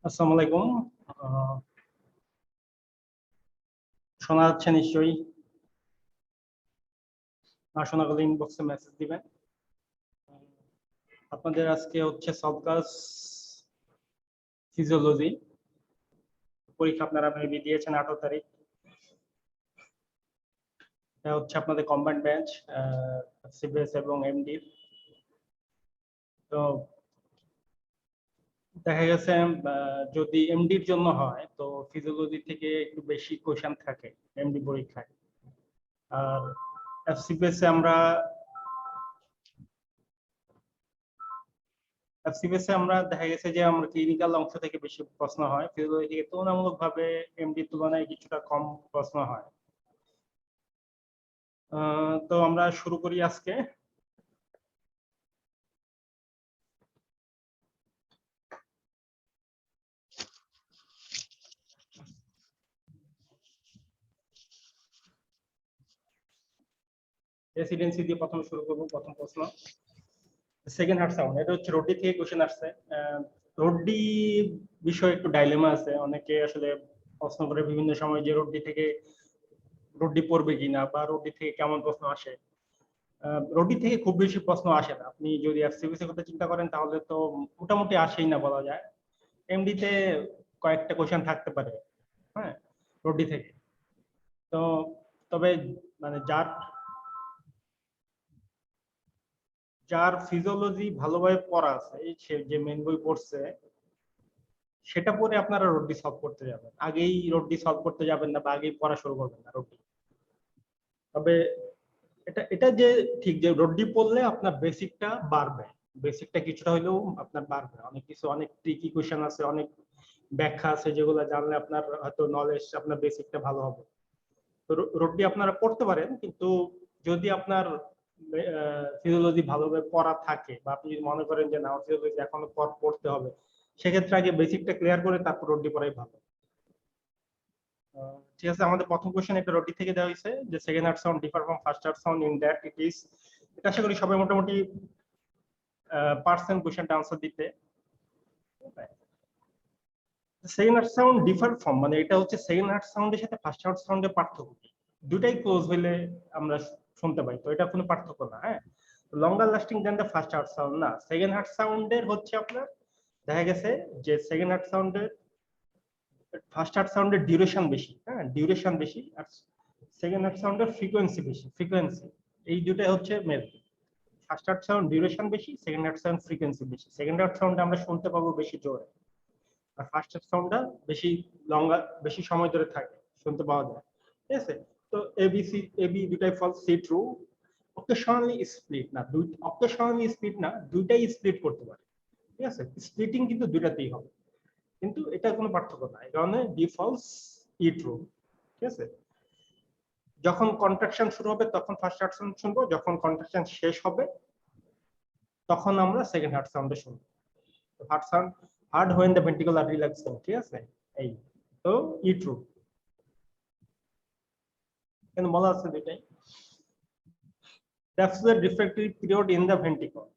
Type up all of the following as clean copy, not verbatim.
আসসালামু আলাইকুম। আহ, শোনা যাচ্ছে নিশ্চয়ই? না শোনা গেলে ইনবক্সে মেসেজ দিবেন। আপনাদের আজকে হচ্ছে সব ক্লাস ফিজিওলজি পরীক্ষা, আপনারা মেবি দিয়েছেন 18 তারিখ। এটা হচ্ছে আপনাদের কম্বাইন্ড ব্যাচ সিবিএস এবং এমডি। তো দেখা গেছে যদি এমডির জন্য হয় তো ফিজিওলজি থেকে একটু বেশি কোশ্চেন থাকে এমডি পরীক্ষায়। আর এফসিবিএস এ আমরা দেখা গেছে যে আমরা ক্লিনিক্যাল অংশ থেকে বেশি প্রশ্ন হয়, ফিজিওলজি থেকে তুলনামূলকভাবে এমডি তুলনায় কিছুটা কম প্রশ্ন হয়। তো আমরা শুরু করি আজকে। রেসিডেন্সি দিয়ে প্রথমে শুরু করব। প্রথম প্রশ্ন, সেকেন্ড হার্ট সাউন্ড, এটা হচ্ছে রোডি থেকে কোশ্চেন আসছে। রোডি বিষয়ে একটু ডাইলেমা আছে, অনেকে আসলে প্রশ্ন করে বিভিন্ন সময় যে রোডি পড়বে কিনা বা রোডি থেকে কেমন প্রশ্ন আসে। রোডি থেকে খুব বেশি প্রশ্ন আসে না, আপনি যদি এফসিবিসি কথা চিন্তা করেন তাহলে তো মোটামুটি আসেই না বলা যায়। এমডিতে কয়েকটা কোশ্চেন থাকতে পারে, হ্যাঁ, রোডি থেকে। তো তবে মানে যার যার ফিজিওলজি ভালোভাবে পড়া আছে, সে যে মেন বই পড়ছে সেটা পড়ে আপনারা রোডি সলভ করতে যাবেন, আগেই রোডি সলভ করতে যাবেন না বা আগেই পড়া শুরু করবেন না রোডি। তবে এটা এটা যে ঠিক যে রোডি পড়লে আপনার বেসিকটা বাড়বে, বেসিকটা কিছুটা হলেও আপনার বাড়বে। অনেক কিছু, অনেক ট্রিকি কোশ্চেন আছে, অনেক ব্যাখ্যা আছে যেগুলো জানলে আপনার হয়তো নলেজ, আপনার বেসিকটা ভালো হবে। তো রোডি আপনারা পড়তে পারেন, কিন্তু যদি আপনার ফিজিওলজি ভালোভাবে পড়া থাকে বা আপনি যদি মনে করেন যে না ফিজিওলজি এখনো পড়তে হবে, সেক্ষেত্রে আগে বেসিকটা ক্লিয়ার করে তারপর রোডি পড়াই ভালো। ঠিক আছে, আমাদের প্রথম কোশ্চেন এটা রোডি থেকে দেওয়া হয়েছে যে second heart sound differ from first heart sound in that it is. এটা আশা করি সবাই মোটামুটি পার্সেন্ট কোশ্চেনটা আনসার দিতে। Second heart sound differ from মানে এটা হচ্ছে সেকেন্ড হার্ট সাউন্ডের সাথে ফার্স্ট হার্ট সাউন্ডের পার্থক্য কি? দুটাই ক্লোজ হইলে আমরা শুনতে পাই, তো এটা কোনো পার্থক্য না। হ্যাঁ, longer lasting than the first heart sound না। সেকেন্ড হার্ট সাউন্ডের হচ্ছে আপনার দেখা গেছে যে সেকেন্ড হার্ট সাউন্ডের ফার্স্ট হার্ট সাউন্ডের ডিউরেশন বেশি, হ্যাঁ ডিউরেশন বেশি, আর সেকেন্ড হার্ট সাউন্ডের ফ্রিকোয়েন্সি বেশি, ফ্রিকোয়েন্সি। এই দুটাই হচ্ছে মেল। ফার্স্ট হার্ট সাউন্ড ডিউরেশন বেশি, সেকেন্ড হার্ট সাউন্ড ফ্রিকোয়েন্সি বেশি। সেকেন্ড হার্ট সাউন্ড আমরা শুনতে পাবো বেশি জোরে, আর ফার্স্ট সাউন্ডটা বেশি লঙ্গা, বেশি সময় ধরে থাকে, শুনতে পাওয়া যায়। ঠিক আছে, তো এবিসি এবি দুটাই false, C true. Occasionally split না, অকেশনালি স্প্লিট না, দুইটাই স্প্লিট করতে পারে। ঠিক আছে, স্প্লিটিং কিন্তু দুইটাতেই হবে, কিন্তু এটা কোনো পার্থক্য নাই, এই কারণে বি ফলস, ই ট্রু। ঠিক আছে, যখন কন্ট্রাকশন শুরু হবে তখন ফার্স্ট হার্ট সাউন্ড শুনবো, যখন কন্ট্রাকশন শেষ হবে তখন আমরা সেকেন্ড হার্ট সাউন্ডে শুনবো। Heart sound heard when the ventricle are relaxing. ঠিক আছে, এই তো ই ট্রু, কিন্তু বলা আছে দুইটাই। Absolute refractory period in the ventricle.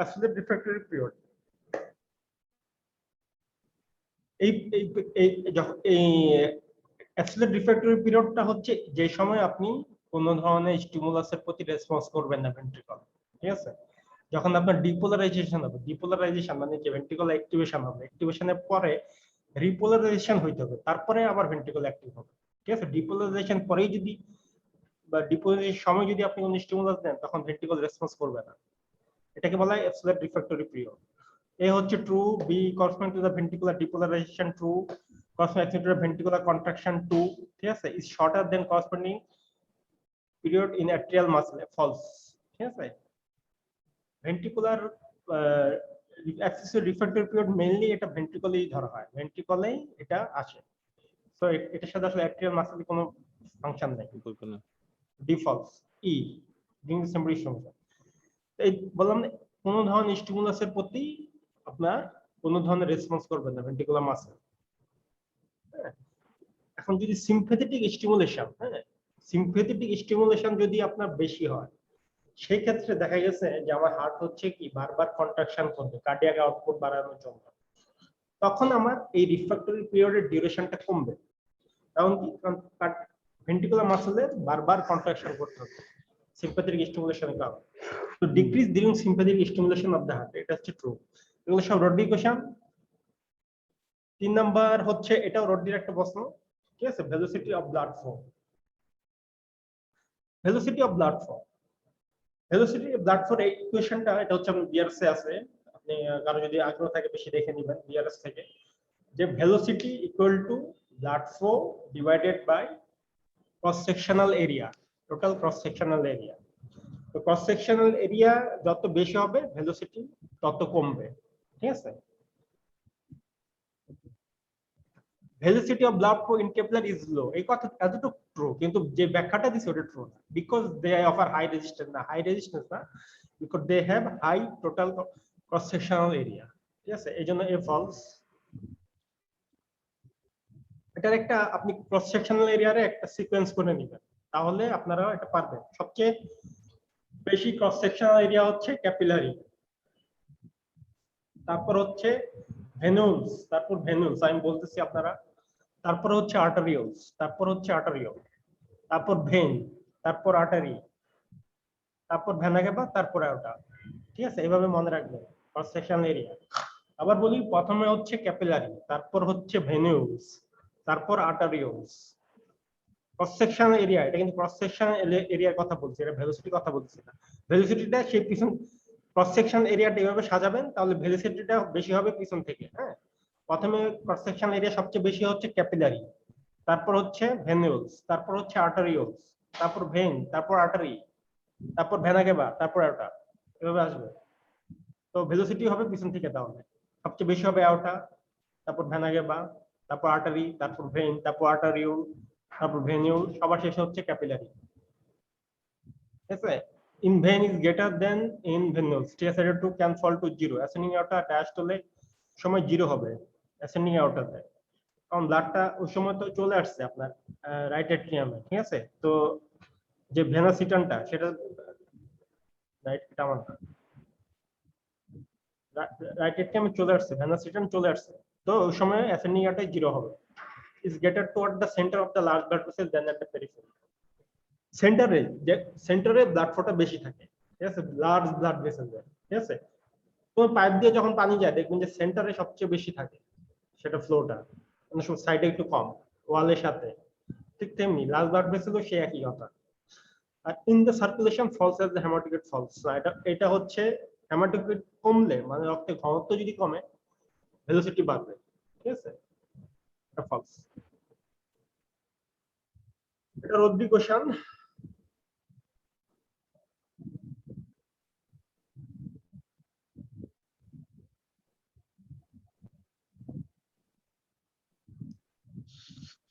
Absolute refractory period এই এই অ্যাবসলিউট রিফ্র্যাক্টরি পিরিয়ডটা হচ্ছে যে সময় আপনি কোন ধরনের স্টিমুলাসের প্রতি রেসপন্স করবেন না ভেন্ট্রিকল। ঠিক আছে, যখন আপনার ডিপোলারাইজেশন হবে, ডিপোলারাইজেশন মানে যে ভেন্ট্রিকল অ্যাক্টিভেশন হবে, অ্যাক্টিভেশনের পরে রিপোলারাইজেশন হইতে হবে, তারপরে আবার ভেন্ট্রিকল অ্যাক্টিভ হবে। ঠিক আছে, ডিপোলারাইজেশন পরেই যদি বা ডিপোলারাইজেশন সময় যদি আপনি কোন স্টিমুলাস দেন তখন ভেন্ট্রিকল রেসপন্স করবে না, এটাকে বলা হয় অ্যাবসলিউট রিফ্র্যাক্টরি পিরিয়ড। A হচ্ছে true, B corresponding to the ventricular depolarization true, corresponding to the ventricular contraction 2, ঠিক আছে, is shorter than corresponding period in atrial muscle, false। ঠিক আছে, ventricular excessive refractory period mainly এটা ভেন্ট্রিকলেই ধরা হয়, ভেন্ট্রিকলেই এটা আসে। সো এটার সাথে আসলে অ্যাট্রিয়াল মাসেলের কোনো ফাংশন নেই, ডি ফলস। ই ডিউরিং সেম্বরি সমস্যা, এই বললাম না, কোন ধরনের স্টিমুলাসের প্রতি আপনার কোন ধরনের রেসপন্স করবেন না ভেন্ট্রিকুলার মাসেল। এখন যদি সিম্প্যাথেটিক স্টিমুলেশন, হ্যাঁ সিম্প্যাথেটিক স্টিমুলেশন যদি আপনার বেশি হয়, সেই ক্ষেত্রে দেখা গেছে যে আমার হার্ট হচ্ছে কি বারবার কন্ট্রাকশন করবে কার্ডিয়াক আউটপুট বাড়ানোর জন্য। তখন আমার এই রিফ্র্যাক্টরি পিরিয়ডের ডিউরেশনটা কমবে। কারণ কি, ভেন্ট্রিকুলার মাসলের বারবার কন্ট্রাকশন করতে হবে সিম্প্যাথেটিক স্টিমুলেশনের কারণে। তো decrease during sympathetic stimulation of the heart, এটা হচ্ছে ট্রু। এগুলো সব রড্ডি কোশ্চেন। 3 নাম্বার হচ্ছে, এটাও রড্ডির একটা প্রশ্ন, ঠিক আছে, velocity of blood flow. Velocity of blood flow, velocity of blood flow, এই ইকুয়েশনটা এটা হচ্ছে আপনার বিআরএস এ আছে, আপনি কারো যদি আগ্রহ থাকে বেশি দেখে নেবেন বিআরএস থেকে, যে velocity equal to blood flow divided by cross sectional area, total cross sectional area. তো ক্রস সেকশনাল এরিয়া যত বেশি হবে ভেলোসিটি তত কমবে, ঠিক আছে। Velocity of blood flow in capillary is low, এই কথা এতটুকু ট্রু, কিন্তু যে ব্যাখ্যাটা দিছে ওটা ট্রু না, because they offer high resistance, না হাই রেজিস্ট্যান্স না, because they have high total cross sectional area, ঠিক আছে, এই জন্য এ ফলস। এটার একটা আপনি ক্রস সেকশনাল এরিয়ারে একটা সিকোয়েন্স করে নেবেন, তাহলে আপনারা এটা পারবেন। সবচেয়ে বেশি ক্রস সেকশনাল এরিয়া হচ্ছে ক্যাপিলারি, তারপর হচ্ছে ভেনুলস, তারপর ভেনুলস আমি বলতেছি আপনারা, তারপর হচ্ছে আর্টারিওলস, তারপর হচ্ছে আর্টারিওল, তারপর ভেন, তারপর আর্টারি, তারপর ভেনা ক্যাভা, তারপর আয়োটা, ঠিক আছে, এইভাবে মনে রাখবেন ক্রস সেকশনাল এরিয়া। আবার বলি, প্রথমে হচ্ছে ক্যাপিলারি, তারপর হচ্ছে ভেনুলস, তারপর আর্টারিওলস। ক্রস সেকশনাল এরিয়া, এটা কিন্তু ক্রস সেকশনাল এরিয়ার কথা বলছি, এটা ভেলোসিটির কথা বলছি না। ভেলোসিটিটা সেই পিছন, ক্রস সেকশন এরিয়াটা এইভাবে সাজাবেন তাহলে ভেলোসিটিটা বেশি হবে পিছন থেকে। হ্যাঁ, প্রথমে ক্রস সেকশন এরিয়া সবচেয়ে বেশি হচ্ছে ক্যাপিলারি, তারপর হচ্ছে ভেনুলস, তারপর হচ্ছে আর্টারিওলস, তারপর ভেন, তারপর আর্টারি, তারপর ভেনা ক্যাভা, তারপর আয়োটা, এভাবে আসবে। তো ভেলোসিটি হবে পিছন থেকে, তাহলে সবচেয়ে বেশি হবে আয়োটা, তারপর ভেনা ক্যাভা, তারপর আর্টারি, তারপর ভেন, তারপর আর্টারিওল, তারপর ভেনিউল, সবার শেষে হচ্ছে ক্যাপিলারি, ঠিক আছে। In vein is greater than in venules, TSH2 can fall to 0, ascending aorta diastole সময় 0 হবে ascending aorta তে, কারণ ব্লাডটা ওই সময় তো চলে আসছে আপনার রাইট এট্রিয়ামে, ঠিক আছে। তো যে ভেনাসিটানটা সেটা রাইট, এটা আমার রাইট এট্রিয়ামে চলে আসছে, ভেনাসিটান চলে আসছে, তো ওই সময় ascending aorta 0 হবে। is greater toward the center of the large blood vessel than at the periphery, সেন্টারে, যে সেন্টারে ব্লাড ফ্লোটা বেশি থাকে, ঠিক আছে, লার্জ ব্লাড ভেসেল, ঠিক আছে। তো পাইপ দিয়ে যখন পানি যায় দেখবেন যে সেন্টারে সবচেয়ে বেশি থাকে সেটা ফ্লোটা, অনেক সময় সাইডে একটু কম, ওয়ালের সাথে। ঠিক তেমনি লার্জ ব্লাড ভেসেলও সেই একই কথা। আর in the circulation falls as the haematocrit falls, না এটা এটা হচ্ছে হেমাটোক্রিট কমলে, মানে রক্তের ঘনত্ব যদি কমে ভেলোসিটি বাড়বে, ঠিক আছে, এটা ফলস। এটা রদ্দি কোশ্চেন।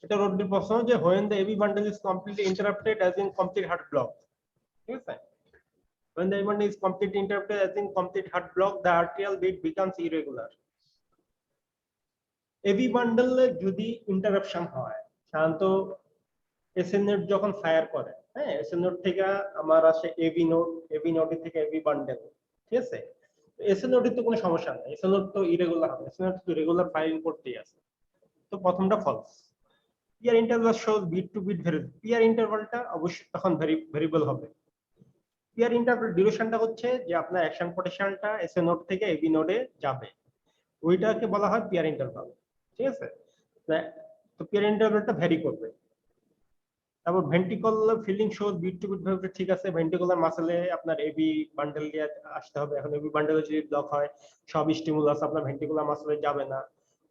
এটা রোডের প্রশ্ন, যে when the AV bundle is completely interrupted as in complete heart block, ঠিক আছে, when the AV bundle is completely interrupted as in complete heart block, the arterial beat becomes irregular. AV bundle যদি interruption হয়, সাধারণত SN node যখন fire করে, হ্যাঁ, SN node থেকে আমার আসে এভি নোড, এভি নোড থেকে এভি বান্ডেল, ঠিক আছে। এসএন নোডের তো কোনো সমস্যা নেই, এসএন নোড তো ইরেগুলার হবে, এসএন নোড তো রেগুলার ফায়ারিং করতেই আছে, তো প্রথমটা false. PR interval shows beat to beat variable, PR ইন্টারভালটা অবশ্যই তখন ভেরিয়েবল হবে। পিয়ার ইন্টারভাল ডিউরেশনটা হচ্ছে যে আপনার অ্যাকশন পোটেনশিয়ালটা এসএ নোড থেকে এবি নোডে যাবে, ওইটাকে বলা হয় পিয়ার ইন্টারভাল, ঠিক আছে। তো পিয়ার ইন্টারভালটা ভ্যারি করবে। তারপর ventricular filling shows beat to beat variable, ঠিক আছে, ভেন্ট্রিকুলার মাসলে আপনার এবি বান্ডেল দিয়ে আসতে হবে। এখন এবি বান্ডেলে যদি ব্লক হয় সব স্টিমুলাস আপনার ভেন্ট্রিকুলার মাসলে যাবে না,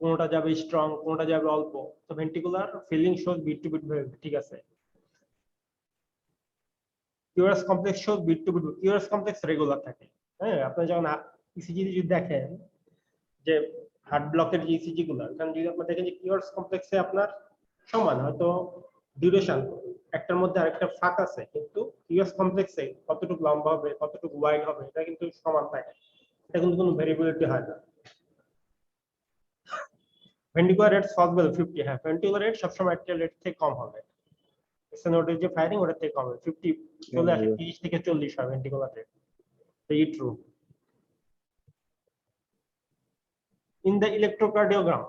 কোনটা যাবে স্ট্রং, কোনটা যাবে অল্প, তো ventricular filling shows beat to beat variable, ঠিক আছে। QRS complex shows beat to beat, QRS complex regular থাকে। হ্যাঁ, আপনি যখন ইসিজি যদি দেখেন যে হার্ট ব্লকের যে ইসিজি গুলো, এখানে যদি আপনি দেখেন যে কিউআরএস কমপ্লেক্সে আপনার সমান, হয়তো ডিউরেশন একটার মধ্যে আরেকটা ফাঁক আছে, কিন্তু কিউআরএস কমপ্লেক্সে কতটুকু লম্বা হবে কতটুকু ওয়াইড হবে এটা কিন্তু সমান থাকে, এটা কিন্তু কোনো ভেরিয়েবিলিটি হয় না। ভেন্ট্রিকুলার রেট সলভেবল 50, হ্যাঁ, ভেন্ট্রিকুলার রেট সবসময় একটা রেট থেকে কম হবে, এসএনওডের যে ফায়ারিং ওটার থেকে কম হবে, 50 চলে আসে, 30 থেকে 40 হয় ভেন্ট্রিকুলার রেট, এই true. in the electrocardiogram.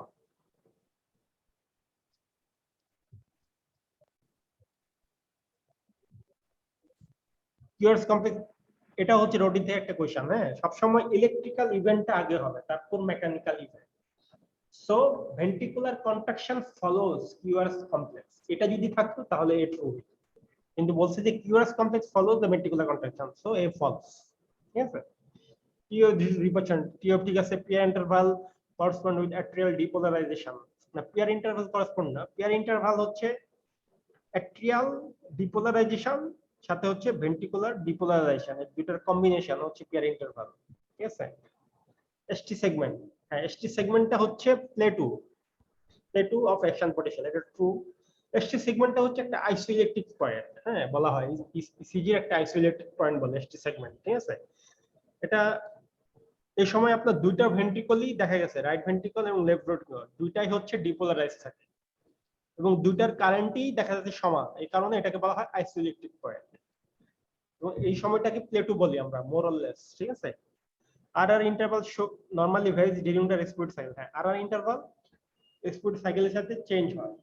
QRS complex এটা হচ্ছে রোডিন থেকে একটা কোশ্চেন, হ্যাঁ সবসময় ইলেকট্রিক্যাল ইভেন্টটা আগে হবে তারপর mechanical event. So ventricular contraction follows QRS complex, এটা যদি থাকতো তাহলে এ ট্রু, কিন্তু বলছে যে QRS complex follows the ventricular contraction, so A false. ঠিক আছে, টিও দিস রিপারশন টিও ঠিক আছে, PR interval correspond with atrial depolarization, না পিয়ার ইন্টারভাল করসপন্ড না, পিয়ার ইন্টারভাল হচ্ছে অ্যাট্রিয়াল ডিপোলারাইজেশন সাথে হচ্ছে ভেন্ট্রিকুলার ডিপোলারাইজেশন, এর দুটার কম্বিনেশন হচ্ছে পিয়ার ইন্টারভাল। ঠিক আছে, এসটি সেগমেন্ট, হ্যাঁ এসটি সেগমেন্টটা হচ্ছে প্লেটু অফ অ্যাকশন পটেনশিয়াল, এটা ট্রু। এসটি সেগমেন্টটা হচ্ছে একটা আইসোলেটেড পয়েন্ট, হ্যাঁ বলা হয় ইসিজির একটা আইসোলেটেড পয়েন্ট বলে এসটি সেগমেন্ট। ঠিক আছে, এটা এই সময় আপনার দুইটা ভেন্ট্রিকলই দেখা গেছে, রাইট ভেন্ট্রিকল এবং লেফট ভেন্ট্রিকল দুইটাই হচ্ছে ডিপোলারাইজ থাকে এবং দুইটার কারেন্টই দেখা যাচ্ছে সমান, এই কারণে এটাকে বলা হয় আইসোলেটেড পয়েন্ট এবং এই সময়টাকে প্লেটু বলি আমরা মোর অর লেস। ঠিক আছে, আর interval normally varies during the respiratory cycle, হ্যাঁ আর ইন্টারভাল রেসপিরেটরি সাইকেলের সাথে চেঞ্জ হয়,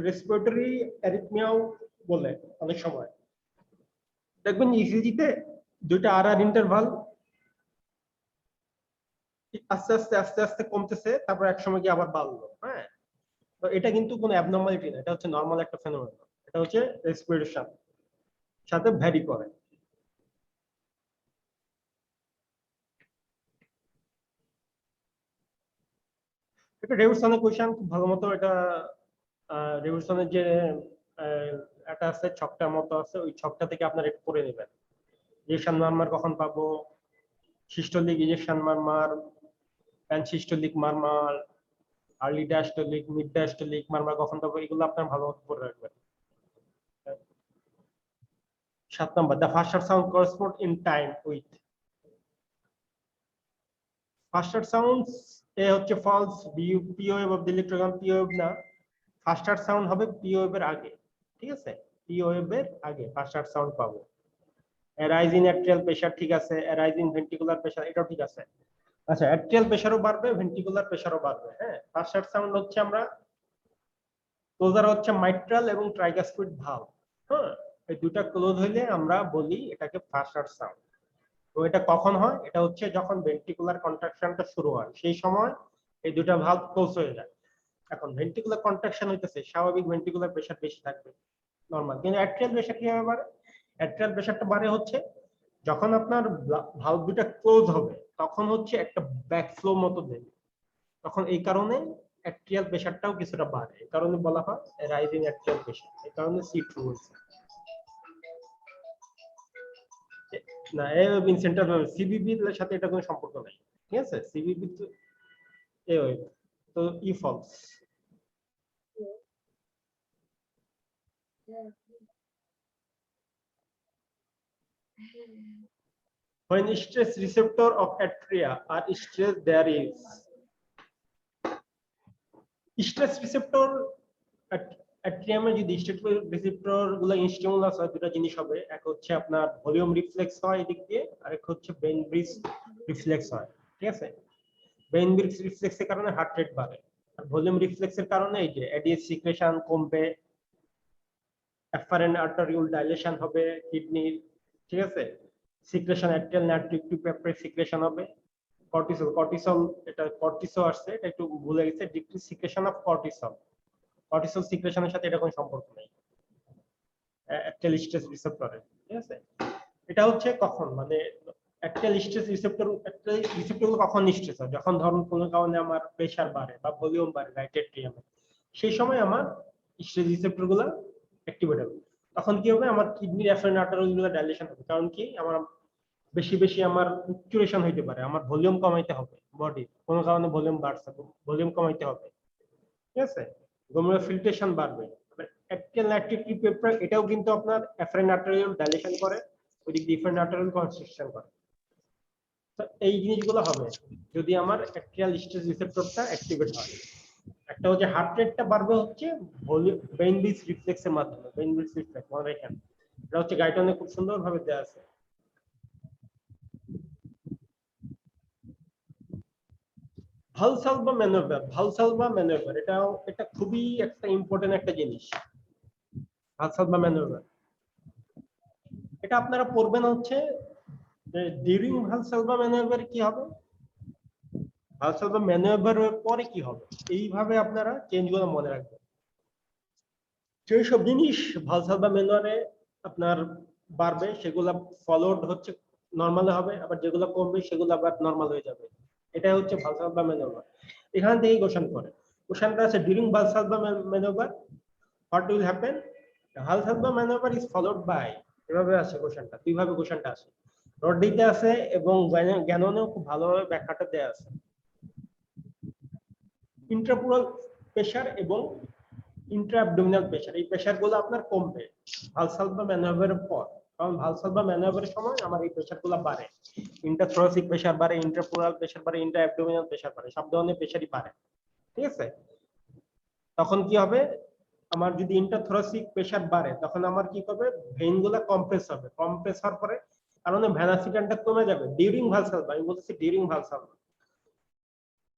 রেসপিরেটরি অ্যারিথমিয়াও বলে অনেক সময়। দেখবেন ইসিজিতে দুইটা আর ইন্টারভাল আস্তে আস্তে আস্তে আস্তে কমতেছে, তারপর এক সময় গিয়ে আবার বাড়লো। হ্যাঁ, তো এটা কিন্তু কোনো অ্যাবনরমালিটি না, এটা হচ্ছে নরমাল একটা ফেনোমেনন, এটা হচ্ছে রেসপিরেশন সাথে ভ্যারি করে। এটা রেভিসনের কোশ্চেন, খুব ভালো মতো এটা রেভিসনের যে একটা আছে ছকটার মতো আছে, ওই ছকটা থেকে আপনারা একটু পড়ে নেবেন। ইজেকশন মারমার কখন পাবো, systolic ejection murmur, pansystolic murmur, early diastolic, mid diastolic murmur কখন পাবো, এগুলো আপনারা ভালো মতো পড়ে রাখবেন। 7 নম্বর, the faster sound correspond in time with, faster sound এ হচ্ছে false, P wave of the electrogram P wave না, ফাস্টার সাউন্ড হবে পি ওয়েভের আগে। ঠিক আছে, পি ওয়েভের আগে ফাস্টার সাউন্ড পাবো। অ্যারাইজিং অ্যাট্রিয়াল প্রেসার, ঠিক আছে, অ্যারাইজিং ভেন্ট্রিকুলার প্রেসার, এটাও ঠিক আছে। আচ্ছা, অ্যাট্রিয়াল প্রেসারও বাড়বে, ভেন্ট্রিকুলার প্রেসারও বাড়বে। হ্যাঁ, ফাস্টার সাউন্ড হচ্ছে আমরা ক্লোজার হচ্ছে মাইট্রাল এবং ট্রাইগাস্ট্রিক ভালভ, হ্যাঁ এই দুটা ক্লোজ হইলে আমরা বলি এটাকে ফাস্টার সাউন্ড। তো এটা কখন হয়, এটা হচ্ছে যখন ভেন্ট্রিকুলার কন্ট্রাকশনটা শুরু হয় সেই সময় এই দুটা ভালভ ক্লোজ হয়ে যায়। এখন ভেন্ট্রিকুলার কন্ট্রাকশন হইতেছে, স্বাভাবিক ভেন্ট্রিকুলার প্রেসার বেশি থাকবে নরমাল, কিন্তু অ্যাট্রিয়াল প্রেসার কিভাবে বাড়ে, অ্যাট্রিয়াল প্রেসারটা বাড়ে হচ্ছে যখন আপনার ভালভ দুটা ক্লোজ হবে তখন হচ্ছে একটা ব্যাকফ্লো মতো দেবে, তখন এই কারণে অ্যাট্রিয়াল প্রেসারটাও কিছুটা বাড়ে, এই কারণে বলা হয় রাইজিং অ্যাট্রিয়াল প্রেসার, এই কারণে সি ট্রু হচ্ছে না। এ সেন্টার সিবিবি এর সাথে এটা কোনো সম্পর্ক নাই। ঠিক আছে, সিবিবি তো এ ওই তো ই false. When stress receptor of atria are stressed, there is stress receptor অ্যাট্রিয়ামে যদি স্ট্রেস রিসেপ্টর গুলো স্টিমুলাস হয়, দুটো জিনিস হবে, এক হচ্ছে আপনার ভলিউম রিফ্লেক্স হয় এদিক দিয়ে, আরেক হচ্ছে বেইন ব্রিজ রিফ্লেক্স হয়। ঠিক আছে, বেইন ব্রিজ রিফ্লেক্সের কারণে হার্ট রেট বাড়ে, আর ভলিউম রিফ্লেক্সের কারণে এই যে এডিএস সিক্রেশন কমবে, অ্যাফারেন্ট আর্টারিওল ডাইলেশন হবে কিডনির। ঠিক আছে, secretion atrial nitric to peptide secretion হবে, কর্টিসল এটা কর্টিসো আসছে, এটা একটু ভুলে গেছে, decrease secretion of cortisol, cortisol সিক্রেশনের সাথে এটা কোনো সম্পর্ক নেই অ্যাক্টিয়াল স্ট্রেস রিসেপ্টরে। ঠিক আছে, এটা হচ্ছে কখন মানে অ্যাক্টিয়াল স্ট্রেস রিসেপ্টর কখন স্ট্রেস হয়, যখন ধরুন কোনো কারণে আমার প্রেসার বাড়ে বা ভলিউম বাড়ে রাইট এট্রিয়ামে, সেই সময় আমার স্ট্রেস রিসেপ্টর গুলো অ্যাক্টিভেট হবে, তখন কি হবে আমার কিডনির অ্যাফারেন্ট আর্টারিওল গুলো ডাইলেশন হবে, কারণ কি আমার বেশি বেশি আমার ফ্লুকচুয়েশন হইতে পারে, আমার ভলিউম কমাইতে হবে, বডি কোনো কারণে ভলিউম বাড়ছে, ভলিউম কমাইতে হবে। ঠিক আছে, glomerular ফিল্ট্রেশন বাড়বে, অ্যাক্টিয়াল নাইট্রিক পেপটাইড এটাও কিন্তু আপনার অ্যাফারেন্ট আর্টারিওল ডাইলেশন করে, ওইদিক ডিফারেন্ট আর্টারিওল কনস্ট্রিকশন করে। তো এই জিনিসগুলো হবে যদি আমার অ্যাক্টিয়াল স্ট্রেস রিসেপ্টরটা অ্যাক্টিভেট হয়। একটা হচ্ছে হার্ট রেটটা বাড়বে হচ্ছে বেইন ব্রিজ রিফ্লেক্সের মাধ্যমে, বেইন ব্রিজ রিফ্লেক্স মনে রাখেন, এটা হচ্ছে গাইডলাইনে খুব সুন্দরভাবে দেওয়া আছে। ভালসালভা ম্যানুভার এটা খুবই একটা ইম্পর্টেন্ট একটা জিনিস। ভালসালভা ম্যানুভার এটা আপনারা পড়বেন হচ্ছে যে ডিউরিং ভালসালভা ম্যানুভার কি হবে, ভালসালভা ম্যানুভারের পরে কি হবে, এইভাবে আপনারা চেঞ্জগুলো মনে রাখবেন। সেই সব জিনিস ভালসালভা ম্যানুভারে আপনার বাড়বে সেগুলা ফলোড হচ্ছে নরমালে হবে, আবার যেগুলো কমবে সেগুলো আবার নরমাল হয়ে যাবে। এটাই হচ্ছে ভালসালভা ম্যানুভার। এখান থেকেই কোশ্চেন করে, কোশ্চেনটা আছে during Valsalva manoeuvre what will happen, Valsalva manoeuvre is followed by, এভাবে আছে কোশ্চেনটা, দুইভাবে কোশ্চেনটা আছে, রডিতে আছে এবং জ্ঞাননেও খুব ভালোভাবে ব্যাখ্যাটা দেয়া আছে। ইন্ট্রাপুরাল প্রেসার এবং ইন্ট্রাঅ্যাবডোমিনাল প্রেসার, এই প্রেসারগুলো আপনার কমবে ভালসালভা ম্যানুভারের পর, কারণ ভালসালভা ম্যানুভারের সময় আমার এই প্রেসারগুলো বাড়ে, ইন্টারথোরাসিক প্রেসার বাড়ে, ইন্ট্রাপুরাল প্রেসার বাড়ে, ইন্ট্রাঅ্যাবডোমিনাল প্রেসার বাড়ে, সব ধরনের প্রেসারই বাড়ে। ঠিক আছে, তখন কি হবে, আমার যদি ইন্টারথোরাসিক প্রেসার বাড়ে তখন আমার কি হবে, ভেইনগুলো কম্প্রেস হবে, কম্প্রেস হওয়ার পরে কারণে ভ্যানাসিটানটা কমে যাবে ডিউরিং ভালসালভা, আমি বলতেছি ডিউরিং ভালসালভা।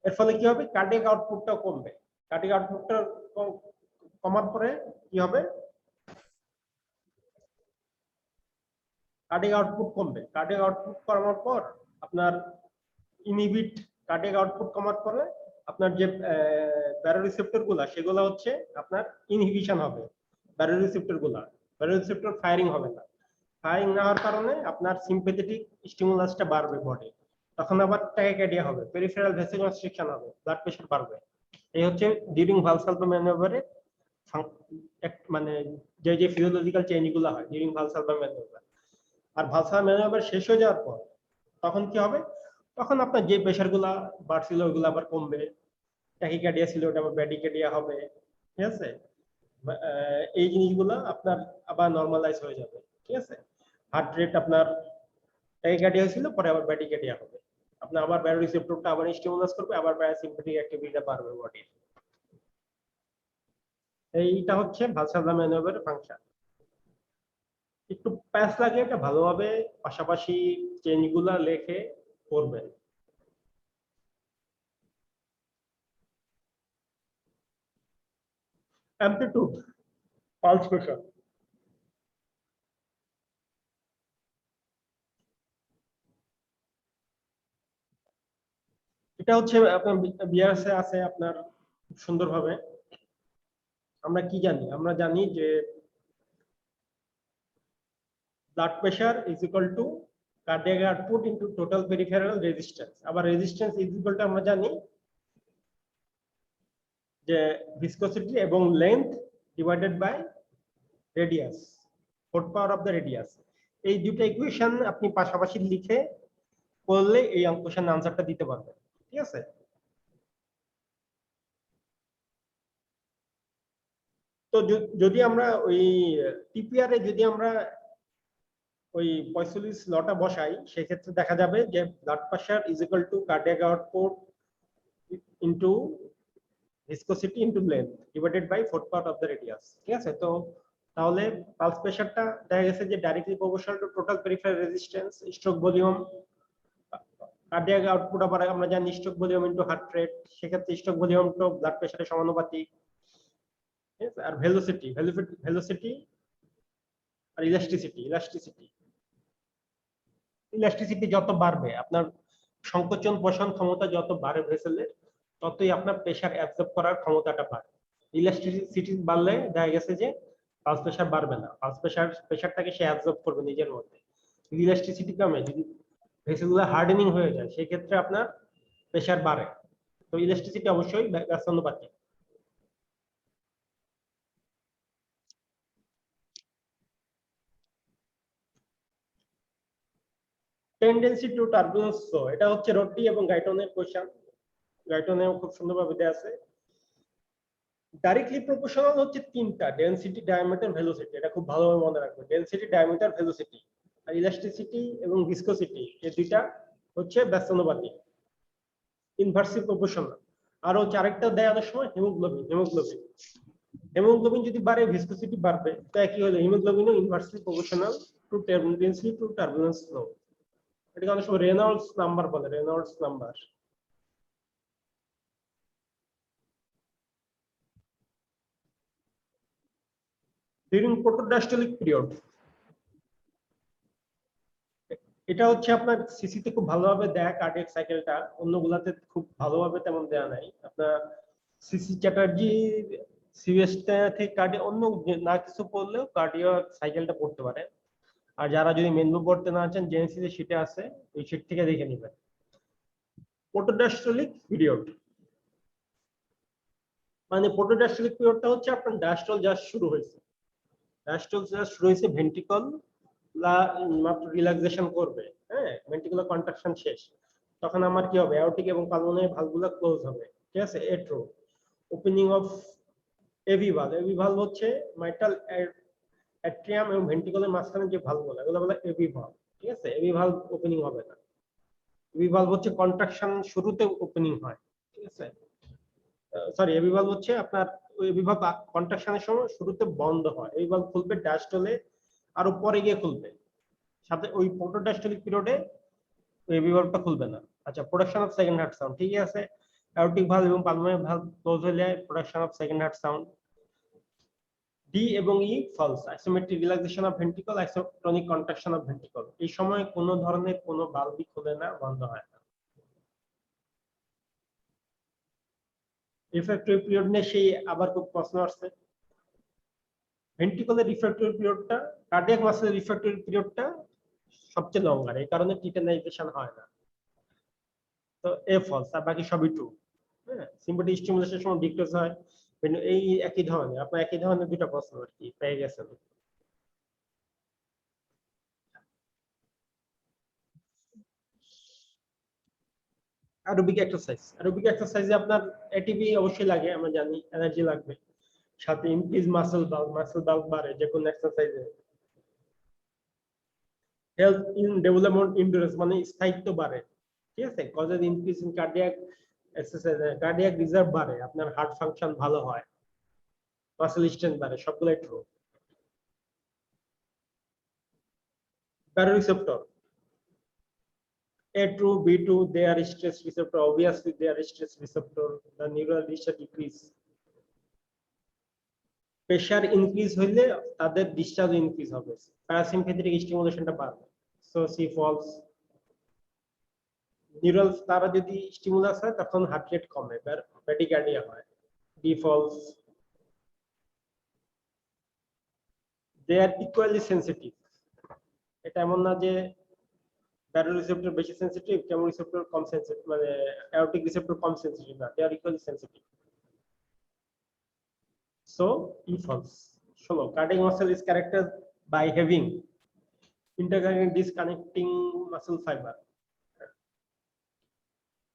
এর ফলে কি হবে, কার্ডিয়াক আউটপুটটাও কমবে, কার্ডিয়াক আউটপুটটা কমার পরে কি হবে, কার্ডিয়াক আউটপুট কমবে, কার্ডিয়াক আউটপুট কমার পর আপনার ইনহিবিট, কার্ডিয়াক আউটপুট কমার পরে আপনার যে ব্যারোরিসেপ্টর গুলা সেগুলো হচ্ছে আপনার ইনহিবিশন হবে, ব্যারোরিসেপ্টর ফায়ারিং হবে না, ফায়ারিং না হওয়ার কারণে আপনার সিম্প্যাথেটিক স্টিমুলাসটা বাড়বে বডি, তখন আবার ট্যাকিকার্ডিয়া হবে, পেরিফেরাল ভেসোকনস্ট্রিকশন হবে, ব্লাড প্রেশার বাড়বে। এই হচ্ছে ডিউরিং ভালসালভা ম্যানুভারে মানে যে ফিজিওলজিক্যাল চেঞ্জ গুলো হয় ডিউরিং ভালসালভা ম্যানুভার। আর ভালসালভা ম্যানুভার শেষ হয়ে যাওয়ার পর তখন কি হবে, তখন আপনার যে প্রেশার গুলা বাড়ছিল ওইগুলো আবার কমবে, ট্যাকিকার্ডিয়া ছিল ওটা আবার ব্র্যাডিকার্ডিয়া হবে। ঠিক আছে, এই জিনিসগুলো আপনার আবার নরমালাইজ হয়ে যাবে। ঠিক আছে, হার্ট রেট আপনার ট্যাকিকার্ডিয়া ছিল পরে আবার ব্র্যাডিকার্ডিয়া হবে, আপনার আবার ব্যারোরিসেপ্টরটা আবার স্টিমুলাস করবে, আবার প্যারাসিম্পথেটিক অ্যাক্টিভিটিটা বাড়বে বডির। এইটা হচ্ছে ভালসালভা ম্যানুভারের ফাংশন। একটু প্যাচ লাগে, এটা ভালোভাবে পাশাপাশি চেঞ্জগুলা লেখে করবেন। অ্যামপ্লিটিউড, পালস প্রেশার, এটা হচ্ছে আপনার বিআরএস এ আছে আপনার খুব সুন্দরভাবে। আমরা কি জানি, আমরা জানি যে blood pressure is equal to cardiac output into total peripheral resistance, আবার রেজিস্ট্যান্স ইজ ইকুয়াল টু আমরা জানি যে ভিসকোসিটি এবং length divided by radius, fourth power of the radius. এই দুটো ইকুয়েশন আপনি পাশাপাশি লিখে করলে এই কোশ্চেন আনসারটা দিতে পারবেন। ঠিক আছে, তো যদি আমরা ওই টিপিআর এ যদি আমরা ওই 45 লটা বসাই সেক্ষেত্রে দেখা যাবে যে blood pressure is equal to cardiac output into viscosity into length divided by fourth part of the radius. ঠিক আছে, তো তাহলে পালস প্রেশারটা দেখা গেছে যে directly proportional to total peripheral resistance, stroke volume, cardiac output আবার আমরা জানি stroke volume into heart rate, সেক্ষেত্রে স্ট্রোক ভলিউম তো ব্লাড প্রেশারের সমানুপাতিক। ঠিক আছে, আর ভেলোসিটি আর ইলাস্টিসিটি যত বাড়বে আপনার সংকোচন পোষণ ক্ষমতা যত বাড়ে ভেসেলের, ততই আপনার প্রেশার অ্যাবজর্ব করার ক্ষমতাটা বাড়ে। ইলাস্টিসিটি বাড়লে দেখা গেছে যে পালস প্রেশার বাড়বে না, পালস প্রেশারটাকে সে অ্যাবজর্ব করবে নিজের মধ্যে। যদি ইলাস্টিসিটি কমে, যদি ভেসেলগুলো হার্ডেনিং হয়ে যায় সেই ক্ষেত্রে আপনার প্রেশার বাড়ে। তো ইলাস্টিসিটি অবশ্যই ব্যস্তানুপাতিক। টেন্ডেন্সি টু টার্বুলেন্স ফ্লো, এটা হচ্ছে রড্ডি এবং গাইটনের কোশ্চেন, গাইটনেও খুব সুন্দরভাবে দেয়া আছে। ডাইরেক্টলি প্রপোর্শনাল হচ্ছে তিনটা, ডেনসিটি, ডায়ামিটার, ভেলোসিটি, এটা খুব ভালোভাবে মনে রাখবেন। Density, diameter, velocity. আর ইলাস্টিসিটি এবং ভিসকোসিটি এই দুইটা হচ্ছে ব্যস্তানুপাতিক, ইনভার্সলি প্রপোর্শনাল। আর হচ্ছে আরেকটা দেয় অনেক সময় হেমোগ্লোবিন যদি বাড়ে ভিসকোসিটি বাড়বে, তো একই হলো হিমোগ্লোবিনও inversely proportional to tendency to turbulence flow. এটাকে অনেক সময় রেনল্ডস নাম্বার বলে, Reynolds number. During protodiastolic period, এটা হচ্ছে আপনার সিসিতে খুব ভালোভাবে দেয়া কার্ডিয়াক সাইকেলটা, অন্যগুলাতে খুব ভালোভাবে তেমন দেয়া নাই। আপনার সিসি চ্যাটার্জি সিএস থেকে কার্ডিয়াক অন্য না কিছু পড়লেও কার্ডিয়াক সাইকেলটা পড়তে পারে। আর যারা যদি মেন বুক পড়তে না চান, জেএনসি শীটে আছে, ওই শীট থেকে দেখে নেবেন। প্রোটোডায়াস্টলিক পিরিয়ড মানে প্রোটোডায়াস্টলিক পিরিয়ডটা হচ্ছে আপনার ডায়াস্টল জাস্ট শুরু হয়েছে, ডায়াস্টল জাস্ট শুরু হয়েছে, ভেন্ট্রিকল মাত্র রিল্যাক্সেশন করবে, হ্যাঁ, ভেন্ট্রিকুলার কন্ট্রাকশন শেষ, তখন আমার কি হবে, অ্যাওর্টিক এবং পালমোনারি ভালভগুলো ক্লোজ হবে, ঠিক আছে। এট্রো opening of AV valve, AV valve হচ্ছে মাইটাল অ্যাট্রিয়াম এবং ভেন্ট্রিকুলার মাঝখানে যে ভালভগুলো, এগুলো বলে এভি ভালভ, ঠিক আছে। এভি ভালভ ওপেনিং হবে না, এভি ভালভ হচ্ছে কন্ট্রাকশন শুরুতে ওপেনিং হয়, ঠিক আছে। সরি, এভি ভালভ হচ্ছে আপনার এভি ভালভ কন্ট্রাকশনের সময় শুরুতে বন্ধ হয়, এভি ভালভ খুলবে ডায়াস্টলে আরো পরে গিয়ে খুলবে, সাথে ওই প্রোটোডায়াস্টলিক পিরিয়ডে এভি ভালভটা খুলবে না। আচ্ছা, production of second heart sound, ঠিক আছে। অ্যাওর্টিক ভালভ এবং পালমোনারি ভালভ ক্লোজ হলে production of second heart sound. D এবং E false, isometric relaxation of ventricle, isotonic contraction of ventricle, এই সময় কোনো ধরনের কোনো ভালভই খুলে না, বন্ধ হয় না। রিফ্র্যাক্টরি পিরিয়ড নিয়ে সেই আবার খুব প্রশ্ন আসছে। ভেন্ট্রিকলের রিফ্র্যাক্টরি পিরিয়ডটা, কার্ডিয়াক মাসেলের রিফ্র্যাক্টরি পিরিয়ডটা সবচেয়ে লঙ্গার, এই কারণে টিটেনাইজেশন হয় না। তো এ ফলস, আর বাকি সবই ট্রু। হ্যাঁ, সিম্পথেটিক স্টিমুলেশনের সময় ডিক্টোজ হয়, এই একই ধরনের, আপনার একই ধরনের দুটো প্রশ্ন আর কি পেয়ে গেছেন। অ্যারোবিক এক্সারসাইজ, অ্যারোবিক এক্সারসাইজে আপনার এটিপি অবশ্যই লাগে, আমরা জানি, এনার্জি লাগবে, সাথে ইনক্রিজ মাসল বাল্ক বাড়ে যে কোনো এক্সারসাইজে। হেলথ ইন ডেভেলপমেন্ট ইন্ডুরেন্স মানে স্থায়িত্ব বাড়ে, ঠিক আছে। Causes increase in cardiac exercise, cardiac reserve বাড়ে, আপনার হার্ট ফাংশন ভালো হয়, মাসল স্ট্রেংথ বাড়ে, সবগুলাই true. Baroreceptor, A2, B2, they are stress receptor. Obviously, they are stress receptor. The neural discharge decrease. Pressure increase হইলে তাদের discharge increase হবে। Parasympathetic stimulationটা বাড়বে। So C false. Neural তারা যদি stimulus হয় তখন heart rate কমে, bradycardia হয়। D false. They are equally sensitive. এটা এমন না যে ব্যারোরিসেপ্টর বেশি সেনসিটিভ, কেমোরিসেপ্টর কম সেনসিটিভ, মানে অ্যাওর্টিক রিসেপ্টর কম সেনসিটিভ না, they are equally sensitive. So, E false. Solo, cardiac muscle is characterized by having interconnecting disconnecting muscle fiber.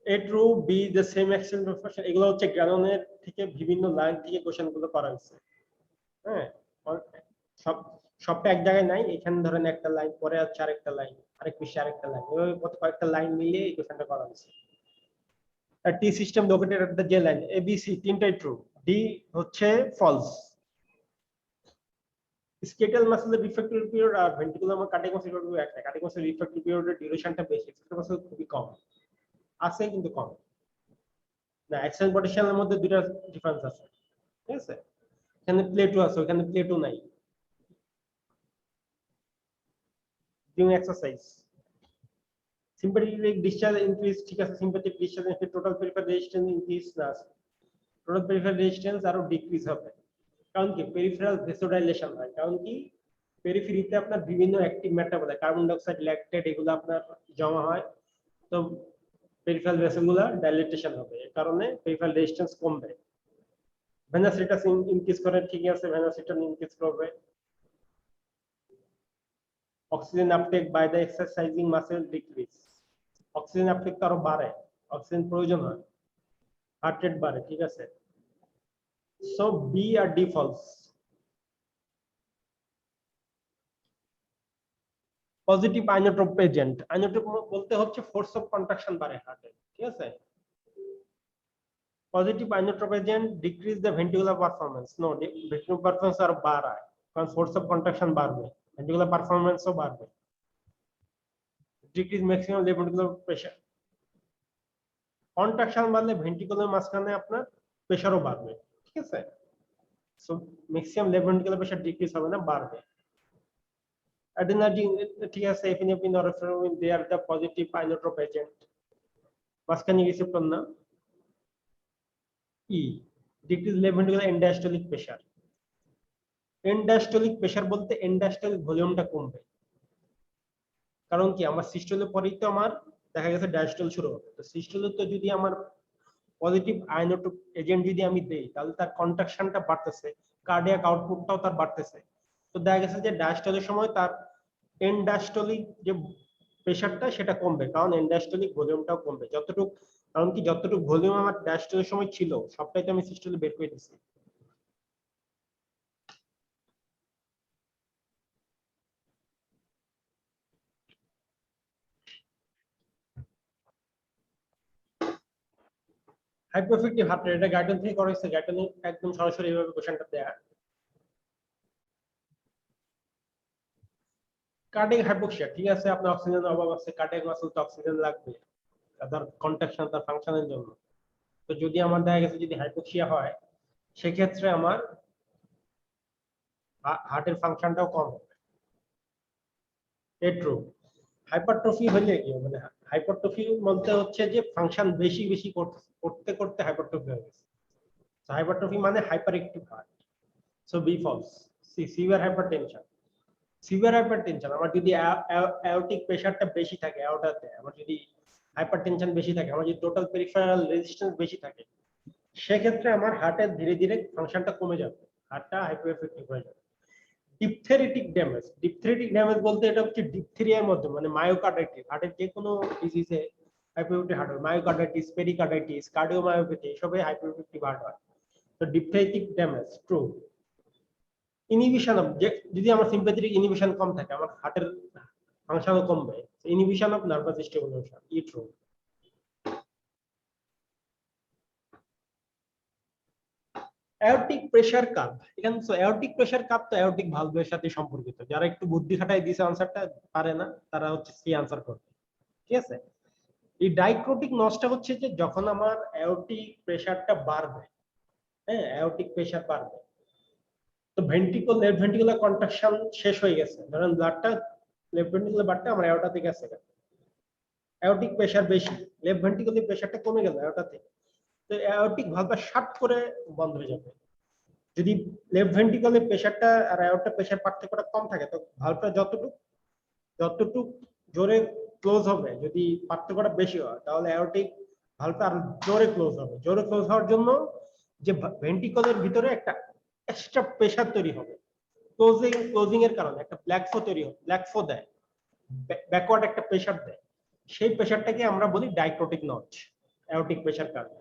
A true, B the same extent of function. এগুলো হচ্ছে গ্যালনের থেকে বিভিন্ন line থেকে question গুলো করা হয়েছে। হ্যাঁ, সব সবটা এক জায়গায় নাই, এখানে ধরেন একটা লাইন, পরে হচ্ছে আরেকটা লাইন, আরেক পৃষ্ঠে আরেকটা লাইন, এভাবে কয়েকটা লাইন মিলিয়ে এই কোশ্চেনটা করা হয়েছে। আর T system located at the J line, A B C তিনটাই ট্রু, ডি হচ্ছে ফলস। স্কেটাল মাসলের রিফ্র্যাক্টরি পিরিয়ড আর ভেন্ট্রিকুলার কার্ডিয়াক মাসল পিরিয়ড একটা, কার্ডিয়াক মাসল রিফ্র্যাক্টরি পিরিয়ডের ডিউরেশনটা বেশি, স্কেটাল মাসল খুবই কম আছে, কিন্তু কম না। অ্যাকশন পটেনশিয়ালের মধ্যে দুটো ডিফারেন্স আছে, ঠিক আছে। এখানে প্লেটো আছে, ওখানে প্লেটো নাই। During exercise sympathetic discharge increase, ঠিক আছে, sympathetic discharge increase, total peripheral resistance increase না, টোটাল পেরিফেরাল রেজিস্ট্যান্স আরো ডিক্রিজ হবে। কারণ কি, পেরিফেরাল ভেসোডাইলেশন হয়, কারণ কি পেরিফেরিতে আপনার বিভিন্ন active metabolite, carbon die oxide, lactate, এগুলো আপনার জমা হয়, তো পেরিফেরাল ভেসেলগুলো ডাইলেটেশন হবে, এই কারণে পেরিফেরাল রেজিস্ট্যান্স কমবে। ভেনাস রিটাস ইনক্রিজ করে, ঠিক আছে, ভেনাস রিটার্ন ইনক্রিজ করবে। Oxygen uptake by the exercising muscle decrease, oxygen uptake তো আরো বাড়ে, অক্সিজেন প্রয়োজন হয়, হার্ট রেট বাড়ে, ঠিক আছে। সো বি আর D false. Positive inotrope agent, inotrope বলতে হচ্ছে ফোর্স অফ কন্ট্রাকশন বাড়ে হার্টে, ঠিক আছে। Positive inotrope agent decrease the ventricular performance, no, ventricular performance আর বাড়ায়, কারণ ফোর্স অফ কন্ট্রাকশন বাড়বে, ভেন্ট্রিকুলার পারফরম্যান্সও বাড়বে। Decrease maximum left ventricular pressure, contraction বাড়লে ভেন্ট্রিকুলার মাঝখানে আপনার প্রেসারও বাড়বে, ঠিক আছে। So maximum left ventricular pressure decrease হবে না, বাড়বে। অ্যাড্রিনালিন ঠিক আছে, epinephrine নরফেনফ্রিন they are the positive inotrope agent. মাঝখানে রিসেপ্টর না। E decrease left ventricular end diastolic pressure. End diastolic pressure বলতে এন্ডাস্টলিক ভলিউমটা কমবে। কারণ কি আমার সিস্টোলের পরেই তো আমার দেখা গেছে ডায়াস্টল শুরু হবে। তো সিস্টোলে তো যদি আমার পজিটিভ আইনোট্রপ এজেন্ট যদি আমি দেই, তাহলে তার কন্ট্রাকশনটা বাড়তেছে, কার্ডিয়াক আউটপুটটাও তার বাড়তেছে। তো দেখা গেছে যে ডায়াস্টলের সময় তার এন্ডাস্টলিক যে প্রেশারটা সেটা কমবে, কারণ এন্ডাস্টলিক ভলিউমটাও কমবে যতটুকু। কারণ কি যতটুকু ভলিউম আমার ডায়াস্টলের সময় ছিল সবটাই তো আমি সিস্টোলে বের করে দিচ্ছি। হাইপোএফেক্টিভ হার্ট রেট, এটা গাইডলাইন থেকে করা হয়েছে, গাইডলাইনে একদম সরাসরি এইভাবে কোশ্চেনটা দেয়া। কার্ডিয়াক হাইপোক্সিয়া, ঠিক আছে, আপনার অক্সিজেনের অভাব আছে, কার্ডিয়াক মাসল তো অক্সিজেন লাগবে তার কন্ট্রাকশন, তার ফাংশনের জন্য। তো যদি আমার দেখা গেছে যদি হাইপোক্সিয়া হয়, সেক্ষেত্রে আমার হার্টের ফাংশনটাও কম হবে। ট্রু। হাইপারট্রফি হলে কি মানে হাইপারট্রফি বলতে হচ্ছে যে ফাংশন বেশি বেশি করতে করতে হাইপারট্রফি হয়ে গেছে। হাইপারট্রফি মানে hyper active heart. So B false. Severe hypertension, severe hypertension আমার যদি অ্যাওর্টিক প্রেসারটা বেশি থাকে, অ্যাওর্টাতে আমার যদি হাইপারটেনশন বেশি থাকে, আমার যদি টোটাল পেরিফেরাল রেজিস্ট্যান্স বেশি থাকে, সেক্ষেত্রে আমার হার্টের ধীরে ধীরে ফাংশনটা কমে যাবে, হার্টটা হাইপোএফেক্টিভ হয়ে যাবে। ডিপথেরিটিক ড্যামেজ, ডিপথেরিটিক ড্যামেজ বলতে এটা হচ্ছে ডিপথেরিয়ার মধ্যে মানে মায়োকার্ডাইটিস, হার্টের যে কোনো ডিজিজে হাইপোএফেক্টিভ হার্ট হয়, মায়োকার্ডাইটিস, পেরিকার্ডাইটিস, কার্ডিওমায়োপ্যাথি, এসবে হাইপোএফেক্টিভ হার্ট হয়। তো ডিপথেরিটিক ড্যামেজ ট্রু। ইনহিবিশন অফ, যে যদি আমার সিম্প্যাথেটিক ইনহিবিশন কম থাকে, আমার হার্টের ফাংশনও কমবে। Inhibition of nervous stimulation, E true. Aortic pressure curve, এখানে তো অ্যাওর্টিক প্রেসার কার্ভ তো অ্যাওর্টিক ভালভের সাথে সম্পর্কিত। যারা একটু বুদ্ধি খাটায় দিছে আনসারটা পারে না, তারা হচ্ছে সি আনসার করবে, ঠিক আছে। এই ডাইক্রোটিক নসটা হচ্ছে যে যখন আমার অ্যাওর্টিক প্রেসারটা বাড়বে, হ্যাঁ অ্যাওর্টিক প্রেসার বাড়বে, তো লেফট ভেন্ট্রিকুলার কন্ট্রাকশন শেষ হয়ে গেছে, ধরেন ব্লাডটা লেফট ভেন্ট্রিকুলার ব্লাডটা আমার অ্যাওর্টাতে গেছে, অ্যাওর্টিক প্রেসার বেশি, লেফট ভেন্ট্রিকুলার প্রেসারটা কমে গেল অ্যাওর্টাতে, তো অ্যাওর্টিক ভালভটা শার্ট করে বন্ধ হয়ে যাবে। যদি লেফট ভেন্ট্রিকুলার প্রেসারটা আর অ্যাওর্টা প্রেসার পার্থক্যটা কম থাকে, তো ভালভটা যতটুকু জোরে ক্লোজ হবে, যদি পার্থক্যটা বেশি হয়, তাহলে অ্যাওর্টিক ভালভটা আর জোরে ক্লোজ হবে। জোরে ক্লোজ হওয়ার জন্য যে ভেন্ট্রিকুলার ভিতরে একটা এক্সট্রা প্রেসার তৈরি হবে, ক্লোজিং এর কারণে একটা ব্ল্যাক ফ্লো তৈরি হবে, ব্ল্যাক ফ্লো দেয়, ব্যাকওয়ার্ড একটা প্রেসার দেয়, সেই প্রেসারটাকে আমরা বলি ডাইক্রোটিক নচ, অ্যাওর্টিক প্রেসার কারণে।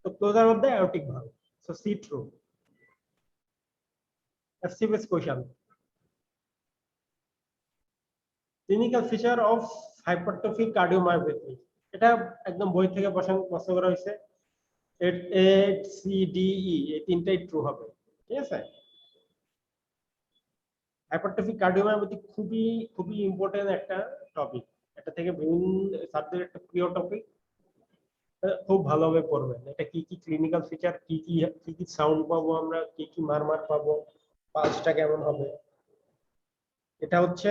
তো ক্লোজার মধ্যে aortic valve, so C true. FCBS question. Clinical feature of hypertrophic cardiomyopathy, এটা একদম বই থেকে প্রশ্ন করা হয়েছে। HCDE এই তিনটাই ট্রু হবে, ঠিক আছে। হাইপারট্রফিক কার্ডিওমায়োপ্যাথি খুবই খুবই ইম্পর্টেন্ট একটা টপিক, এটা থেকে বিভিন্ন সাবজেক্ট একটা প্রিয় টপিক, খুব ভালোভাবে পড়বেন। এটা কি কি ক্লিনিক্যাল ফিচার, কি কি সাউন্ড পাবো আমরা, কি কি মারমার পাবো, পালসটা কেমন হবে, এটা হচ্ছে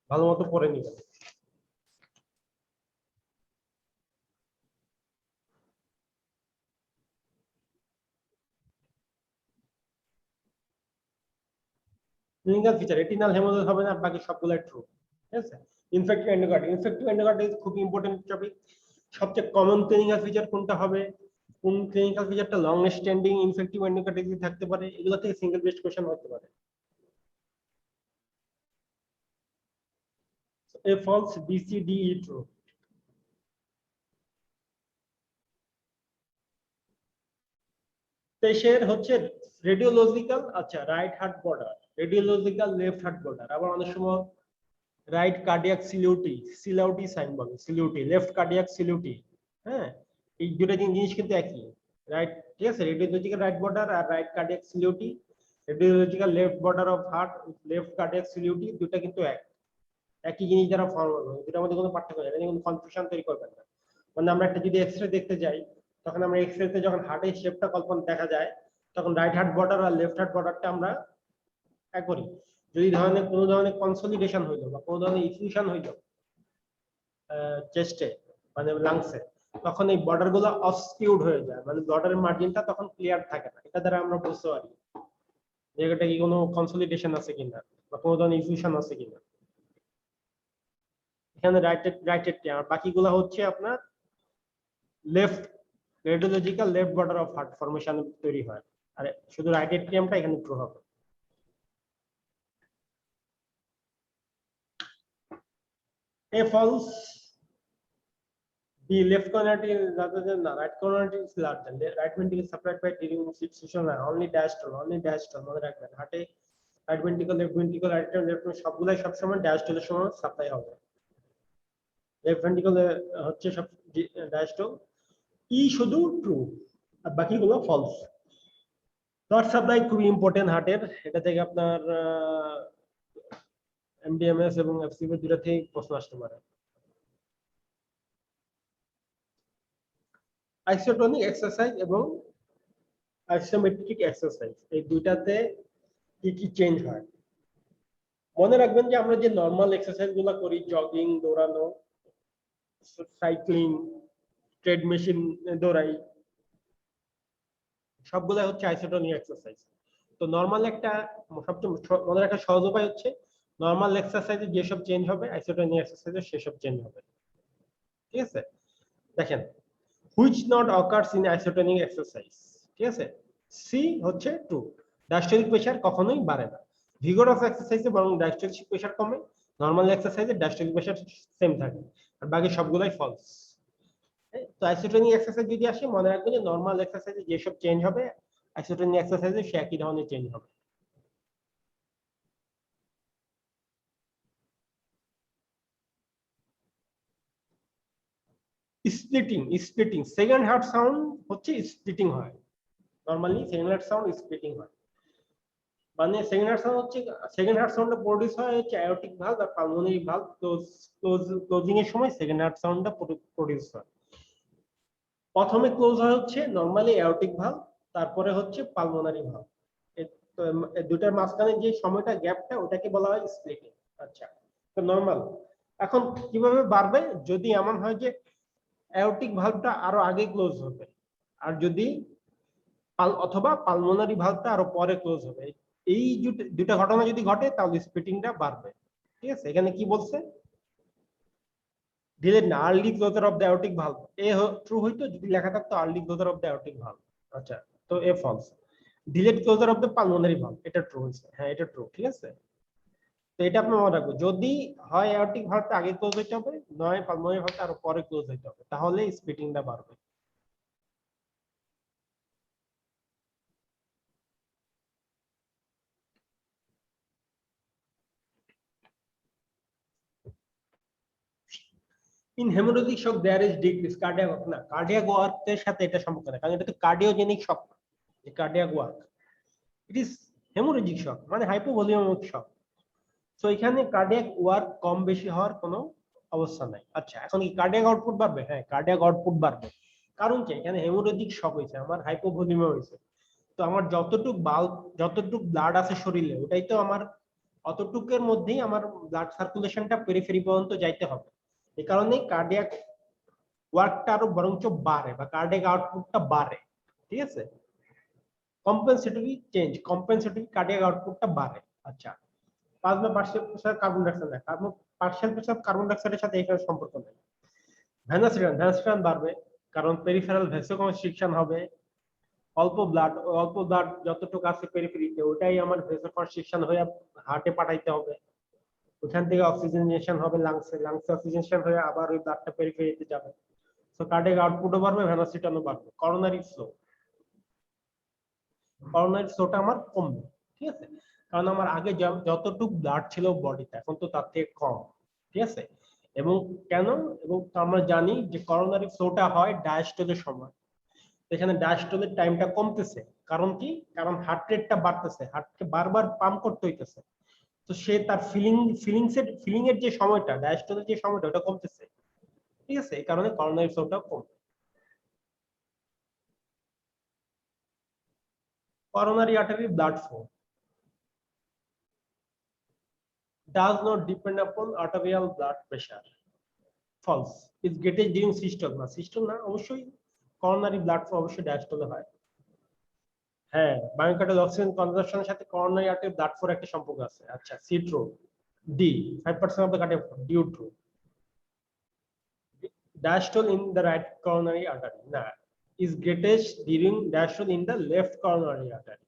ভালো মতো পড়ে নিবেন। ক্লিনিক্যাল ফিচার রেটিনাল হেমোলাইসিস হবে না, বাকি সবগুলো ট্রু, ঠিক আছে। ইনফেক্টিভ এন্ডোকার্ডিটিস খুব ইম্পর্টেন্ট টপিক। সবচেয়ে কমন ক্লিনিক্যাল ফিচার কোনটা হবে, কোন ক্লিনিক্যাল ফিচারটা লং স্ট্যান্ডিং ইনফেক্টিভ এন্ডোকার্ডিটিস থাকতে পারে, এগুলো থেকে সিঙ্গেল বেস্ট কোশ্চেন হতে পারে। A false, B C D E true. পেশের হচ্ছে রেডিওলজিক্যাল, আচ্ছা right heart border, radiological left heart border, আবার অনেক সময় রাইট কার্ডিয়াক সিলিউটি সাইন বলে, সিলিউটি লেফট কার্ডিয়াক সিলিউটি, হ্যাঁ এই দুটো জিনিস কিন্তু একই, রাইট, ঠিক আছে। রেডিওলজিক্যাল রাইট বর্ডার আর right cardiac silhouette, radiological left border of heart left cardiac silhouette, দুটো কিন্তু একই জিনিস দ্বারা ফর্ম হবে, দুটার মধ্যে কোনো পার্থক্য নেই, কোনো কনফিউশন তৈরি করবেন না। মানে আমরা একটা যদি এক্সরে দেখতে যাই, তখন আমরা এক্সরে তে যখন হার্টের শেপটা কল্পনা দেখা যায়, তখন রাইট হার্ট বর্ডার আর লেফট হার্ট বর্ডারটা আমরা এক করি। যদি কোনো ধরনের কনসলিডেশন হইলো বা কোনো ধরনের ইফিউশন হইলো চেস্টে মানে লাংসে, তখন এই বর্ডার গুলো অবস্কিউড হয়ে যায়, মানে বর্ডারের মার্জিনটা তখন ক্লিয়ার থাকে না। এটা দ্বারা আমরা বুঝতে পারি যে এটা কি কোনো কনসলিডেশন আছে কিনা বা কোনো ধরনের ইফিউশন আছে কিনা। এখানে রাইট এর আর বাকিগুলো হচ্ছে আপনার left radiological left border of heart formation তৈরি হয়, আর শুধু রাইট এট্রিয়ামটা এখানে ট্রু হবে। A false, the left coronary rather than the right coronary is larger. The right ventricle is supplied by during situation only diastole মনে রাখবেন। হার্টে right ventricle left ventricle right left সবগুলাই সবসময় ডায়াস্টলের সময় সাপ্লাই হবে। Left ventricle হচ্ছে সব diastole, ই শুধু ট্রু আর বাকিগুলো ফলস। ব্লাড সাপ্লাই খুবই ইম্পর্টেন্ট হার্টের, এটা থেকে আপনার এমডিএমএস এবং এফসিবি দুটো থেকে প্রশ্ন আসতে পারে। আইসোটোনিক এক্সারসাইজ এবং আইসোমেট্রিক এক্সারসাইজ এই দুইটাতে কি কি চেঞ্জ হয় মনে রাখবেন যে আমরা যে নরমাল এক্সারসাইজ গুলো করি, জগিং, দৌড়ানো, সাইক্লিং, ট্রেড মেশিন দৌড়াই, সবগুলো হচ্ছে আইসোটোনিক এক্সারসাইজ। তো নরমাল একটা সবচেয়ে মনে রাখার সহজ উপায় হচ্ছে নরমাল এক্সারসাইজে যেসব চেঞ্জ হবে আইসোটোনিক এক্সারসাইজে সেসব চেঞ্জ হবে। ঠিক আছে, দেখেন which not occurs in isotonic exercise, ঠিক আছে। সি হচ্ছে ট্রু, ডায়াস্টোলিক প্রেসার কখনোই বাড়ে না। ভিগোরাস এক্সারসাইজে বরং ডায়াস্টোলিক প্রেসার কমে, নরমাল এক্সারসাইজে ডায়াস্টোলিক প্রেসার সেম থাকে, আর বাকি সবগুলাই ফলস। তো আইসোটোনিক এক্সারসাইজ যদি আসে মনে রাখবেন যে নরমাল এক্সারসাইজে যেসব চেঞ্জ হবে আইসোটোনিক এক্সারসাইজে সে একই ধরনের চেঞ্জ হবে। স্প্লিটিং সেকেন্ড হার্ট সাউন্ড হচ্ছে স্প্লিটিং হয়, normally second heart sound splitting হয়। মানে সেকেন্ড হার্ট সাউন্ডটা প্রোডিউস হয় হচ্ছে অ্যাওর্টিক ভালভ আর পালমোনারি ভালভ ক্লোজিং এর সময় সেকেন্ড হার্ট সাউন্ডটা প্রোডিউস হয়। প্রথমে ক্লোজ হয় হচ্ছে নরমালি অ্যাওর্টিক ভালভ, তারপরে হচ্ছে পালমোনারি ভালভ। দুটার মাঝখানে যে সময়টা গ্যাপটা ওটাকে বলা হয় স্প্লিটিং। আচ্ছা, তো নরমাল এখন কিভাবে বাড়বে, যদি এমন হয় যে অ্যাওর্টিক ভালভটা আরো আগে ক্লোজ হবে, আর যদি অথবা পালমোনারি ভালভটা আরো পরে ক্লোজ হবে, এই দুটা ঘটনা যদি ঘটে তাহলে স্প্লিটিংটা বাড়বে। ঠিক আছে, এখানে কি বলছে, ডিলেড না, early closure of the aortic valve. A true হইতো যদি লেখা থাকতো early closure of the aortic valve. আচ্ছা, তো A false. Delayed closure of the pulmonary valve, এটা ট্রু হইছে, হ্যাঁ এটা ট্রু। ঠিক আছে, তো এটা আপনি মনে রাখবেন, যদি হয় অ্যাওর্টিক ভালভটা আগে ক্লোজ হইতে হবে, নয় পালমোনারি ভালভটা আরো পরে ক্লোজ হইতে হবে, তাহলে স্প্লিটিংটা বাড়বে। In haemorrhagic shock there is decrease cardiac work, না কার্ডিয়াক ওয়ার্কের সাথে এটা সম্পর্ক না, কারণ এটা তো কার্ডিওজেনিক শক, যে cardiac work it is haemorrhagic shock মানে হাইপোভলিউমিক শক। তো এখানে কার্ডিয়াক ওয়ার্ক কম বেশি হওয়ার কোনো অবস্থা নাই। আচ্ছা, এখন কি কার্ডিয়াক আউটপুট বাড়বে? হ্যাঁ, কার্ডিয়াক আউটপুট বাড়বে, কারণ কি এখানে হেমোরেজিক শক হয়েছে, আমার হাইপোভলিউমিয়া হয়েছে। তো আমার যতটুক ব্লাড আছে শরীরে ওটাই তো আমার অতটুকের মধ্যেই আমার ব্লাড সার্কুলেশনটা পেরিফেরি পর্যন্ত যাইতে হবে। এই কারণে কার্ডিয়াক ওয়ার্কটা আরো বরঞ্চ বাড়ে বা কার্ডিয়াক আউটপুটটা বাড়ে। ঠিক আছে, কম্পেনসেটরি কার্ডিয়াক আউটপুটটা বাড়ে। আচ্ছা, plasma partial pressure carbon dioxide না, পার্শিয়াল প্রেসার কার্বন ডাইঅক্সাইডের সাথে এখানে সম্পর্ক নেই। ভেনাস রিটার্ন বাড়বে, কারণ পেরিফেরাল ভেসোকনস্ট্রিকশন হবে। অল্প ব্লাড যতটুকু আছে পেরিফেরিতে ওটাই আমার ভেসোকনস্ট্রিকশন হয়ে হার্টে পাঠাইতে হবে, ওখান থেকে অক্সিজেনেশন হবে লাংসে অক্সিজেনেশন হয়ে আবার ওই ব্লাডটা পেরিফেরিতে যাবে। তো কার্ডিয়াক আউটপুটও বাড়বে, ভেনাস রিটার্নও বাড়বে। করোনারি ফ্লোটা আমার কমবে। ঠিক আছে, কারণ আমার আগে যতটুকু ব্লাড ছিল বডিতে এখন তো তার থেকে কম। ঠিক আছে, এবং কেন, এবং আমরা জানি যে করোনারি ফ্লোটা হয় ডায়াস্টলের সময়, এখানে ডায়াস্টলের টাইমটা কমতেছে। কারণ কি, কারণ হার্ট রেটটা বাড়তেছে, হার্টকে বারবার পাম্প করতে হইতেছে। তো সে তার ফিলিং এর যে সময়টা, ডায়াস্টলের যে সময়টা ওটা কমতেছে। ঠিক আছে, এই কারণে coronary ফ্লোটা com. coronary artery blood flow does not depend upon arterial blood pressure. False. It's getting during systole না systole না অবশ্যই coronary blood flow অবশ্যই diastole হয়। হ্যাঁ, মায়োকার্ডিয়াল অক্সিজেন কনজাম্পশনের সাথে coronary artery blood flow একটা সম্পর্ক আছে। আচ্ছা, C true. D 5% of the cardiac due to diastole in the right coronary artery না, is greatest during diastole in the left coronary artery.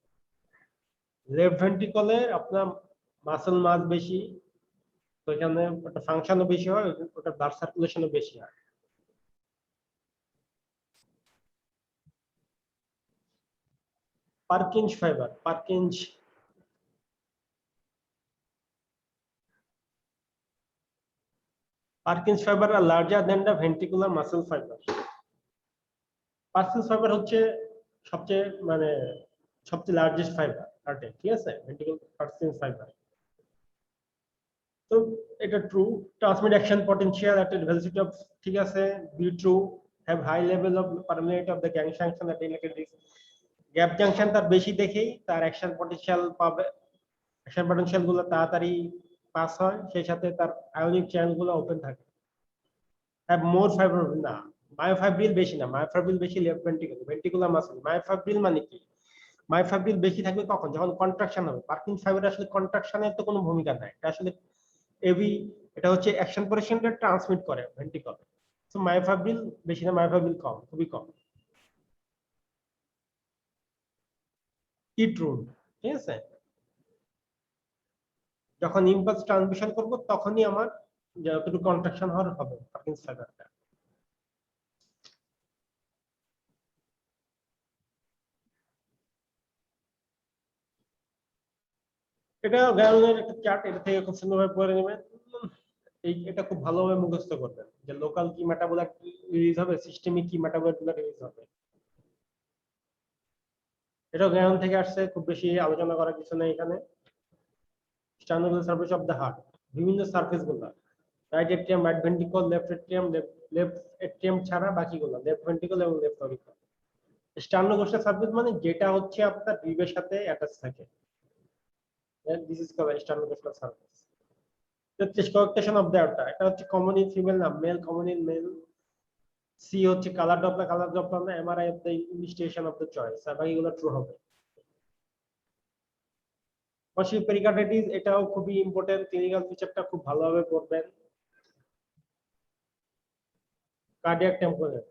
Left ভেন্ট্রিকলে আপনার মাসল মাস বেশি, তো এখানে ওটা ফাংশনও বেশি হয়, ওটা ব্লাড সার্কুলেশনও বেশি হয়। Purkinje fiber, Purkinje fiber are larger than the ventricular muscle fiber. Purkinje fiber হচ্ছে সবচেয়ে মানে সবচেয়ে লার্জেস্ট ফাইবার হার্টে, ঠিক আছে, ভেন্ট্রিকুলার Purkinje fiber। তো এটা true. Transmit action potential at a velocity of, ঠিক আছে, B true. Have high level of permeant of the gang junction at electric disc. Gap junction তার বেশি দেখেই তার অ্যাকশন পটেনশিয়াল পাবে, অ্যাকশন পটেনশিয়াল গুলো তাড়াতাড়ি পাস হয়, সেই সাথে তার আয়নিক চ্যানেল গুলো ওপেন থাকে। হ্যাভ মোর ফাইবার না, মায়োফাইব্রিল বেশি না, মায়োফাইব্রিল বেশি লেফট ভেন্ট্রিকুলার মাসল। মায়োফাইব্রিল মানে কি? মায়োফাইব্রিল বেশি থাকবে কখন? যখন কন্ট্রাকশন হবে। পার্কিন ফাইবার আসলে কন্ট্রাকশনের তো কোনো ভূমিকা নাই, এটা আসলে এবি, এটা হচ্ছে অ্যাকশন পটেনশিয়ালটা ট্রান্সমিট করে ভেন্ট্রিকলে। সো মায়োফাইব্রিল বেশি না, মায়োফাইব্রিল কম, খুবই কম। ইট্রুন, ঠিক আছে, যখন ইম্পালস ট্রান্সমিশন করব তখনই আমার যতটুকু কন্ট্রাকশন হওয়ার হবে পার্কিন ফাইবারটা। এটা গায়নের একটা চার্ট, এটা থেকে খুব সুন্দরভাবে পড়ে নেবেন। এটা খুব ভালোভাবে মুখস্থ করবেন যে লোকাল কি মেটাবোলাইট রিলিজ হবে, সিস্টেমিক কি মেটাবোলাইট গুলো রিলিজ হবে। এটা গায়ন থেকে আসছে, খুব বেশি আলোচনা করার কিছু নেই এখানে। Sternal surface of the heart, বিভিন্ন সার্ফেস গুলো, right atrium, right ventricle, left atrium, left atrium ছাড়া বাকিগুলো, লেফট ভেন্ট্রিকল এবং লেফট অরিকল। স্টার্নোকোস্টাল সার্ফেস মানে যেটা হচ্ছে আপনার রিবের সাথে অ্যাটাচ থাকে, this is called sternocostal surface. Coarctation of the aorta, এটা হচ্ছে কমন ইন ফিমেল না, male common in male. C হচ্ছে কালার ডপলার না, MRI of the investigation of the choice, আর বাকিগুলো ট্রু হবে। কনস্ট্রিক্টিভ পেরিকার্ডিটিস, এটাও খুবই ইম্পর্টেন্ট, ক্লিনিক্যাল ফিচারটা খুব ভালোভাবে পড়বেন। কার্ডিয়াক টেম্পোরেট,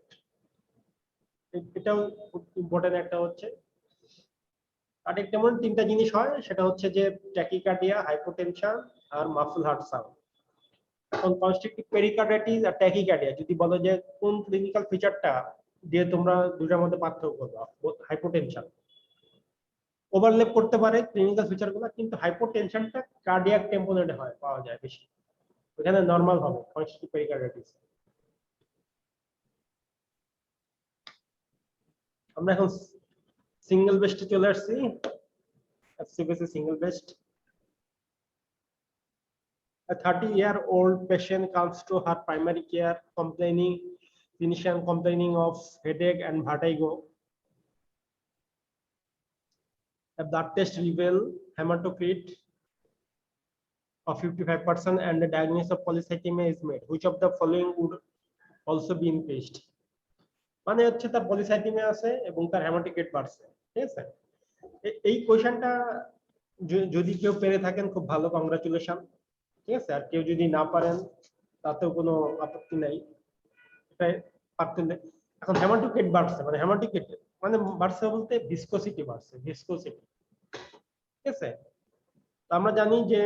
এটাও খুব ইম্পর্টেন্ট একটা হচ্ছে। কার্ডিয়াক টেম্পোরেট তিনটা জিনিস হয়, সেটা হচ্ছে যে ট্যাকিকার্ডিয়া, হাইপোটেনশন আর মাফল হার্ট সাউন্ড। এখন কনস্ট্রিক্টিভ পেরিকার্ডিটিস আর ট্যাকিকার্ডিয়া যদি বলো যে কোন ক্লিনিক্যাল ফিচারটা দিয়ে তোমরা দুটার মধ্যে পার্থক্য করবা, হাইপোটেনশন ওভারল্যাপ করতে পারে ক্লিনিক্যাল ফিচারগুলো, কিন্তু হাইপোটেনশনটা কার্ডিয়াক টেম্পোরেটে হয়, পাওয়া যায় বেশি, ওখানে নরমাল হবে কনস্ট্রিক্টিভ পেরিকার্ডিটিস। আমরা এখন সিঙ্গেল বেস্টে চলে আসছি, FCBC single best. A 30-year-old patient comes to her primary care clinician complaining of headache and vertigo. A blood test reveals hematocrit of 55% and the diagnosis of polycythemia is made. Which of the following would also be increased? মানে হচ্ছে তার polycythaemia আছে এবং তার haematocrit বাড়ছে, ঠিক আছে। এই কোশ্চেনটা যদি কেউ পেরে থাকেন খুব ভালো, কংগ্রাচুলেশন, ঠিক আছে। আর কেউ যদি না পারেন তাতেও কোনো আপত্তি নাই, এটাই পারতেন। এখন হেমাটোক্রিট বাড়ছে মানে হেমাটোক্রিট মানে বাড়ছে বলতে ভিসকোসিটি বাড়ছে, ভিসকোসিটি, ঠিক আছে। তো আমরা জানি যে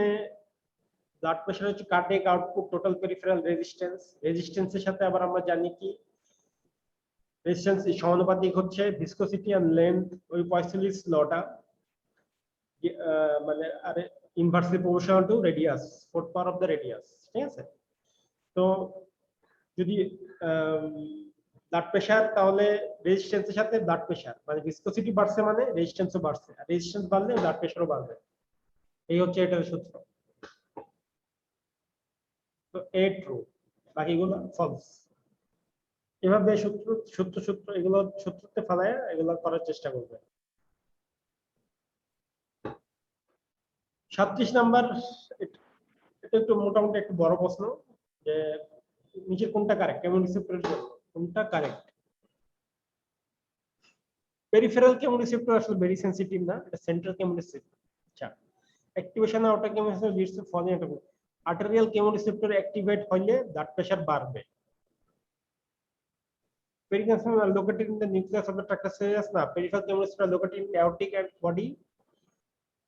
ব্লাড প্রেশার হচ্ছে cardiac output total peripheral resistance, রেজিস্ট্যান্সের সাথে আবার আমরা জানি কি রেজিস্ট্যান্স সমানুপাতিক হচ্ছে ভিসকোসিটি আর লেন্থ, ওই পয়সলিস লটা, মানে আরে inversely proportional two radius, 4th power of the radius, ঠিক আছে। তো যদি ব্লাড প্রেশার, তাহলে রেজিস্ট্যান্সের সাথে ব্লাড প্রেশার মানে ভিসকোসিটি বাড়ছে মানে রেজিস্ট্যান্সও বাড়ছে, আর রেজিস্ট্যান্স বাড়লে ব্লাড প্রেশারও বাড়বে, এই হচ্ছে এটার সূত্র। তো এ ট্রু, বাকিগুলো ফলস। এভাবে সূত্র এগুলো সূত্রতে ফেলায় এগুলো করার চেষ্টা করবে। 37 নাম্বার, এটা একটু মোটামুটি একটু বড় প্রশ্ন, যে নিচে কোনটা কারেক্ট, কেমোরিসেপ্টরের জন্য কোনটা কারেক্ট? পেরিফেরাল কেমোরিসেপ্টর আসলে ভেরি সেনসিটিভ না, এটা সেন্ট্রাল কেমোরিসেপ্টর। আচ্ছা, activation of outer chemoreceptor leads to following. Arterial chemoreceptor activate হলে ব্লাড প্রেশার বাড়বে। Pericardium are located in the nucleus of the tractus serratus. Now, peripheral chemoreceptors are located in aortic body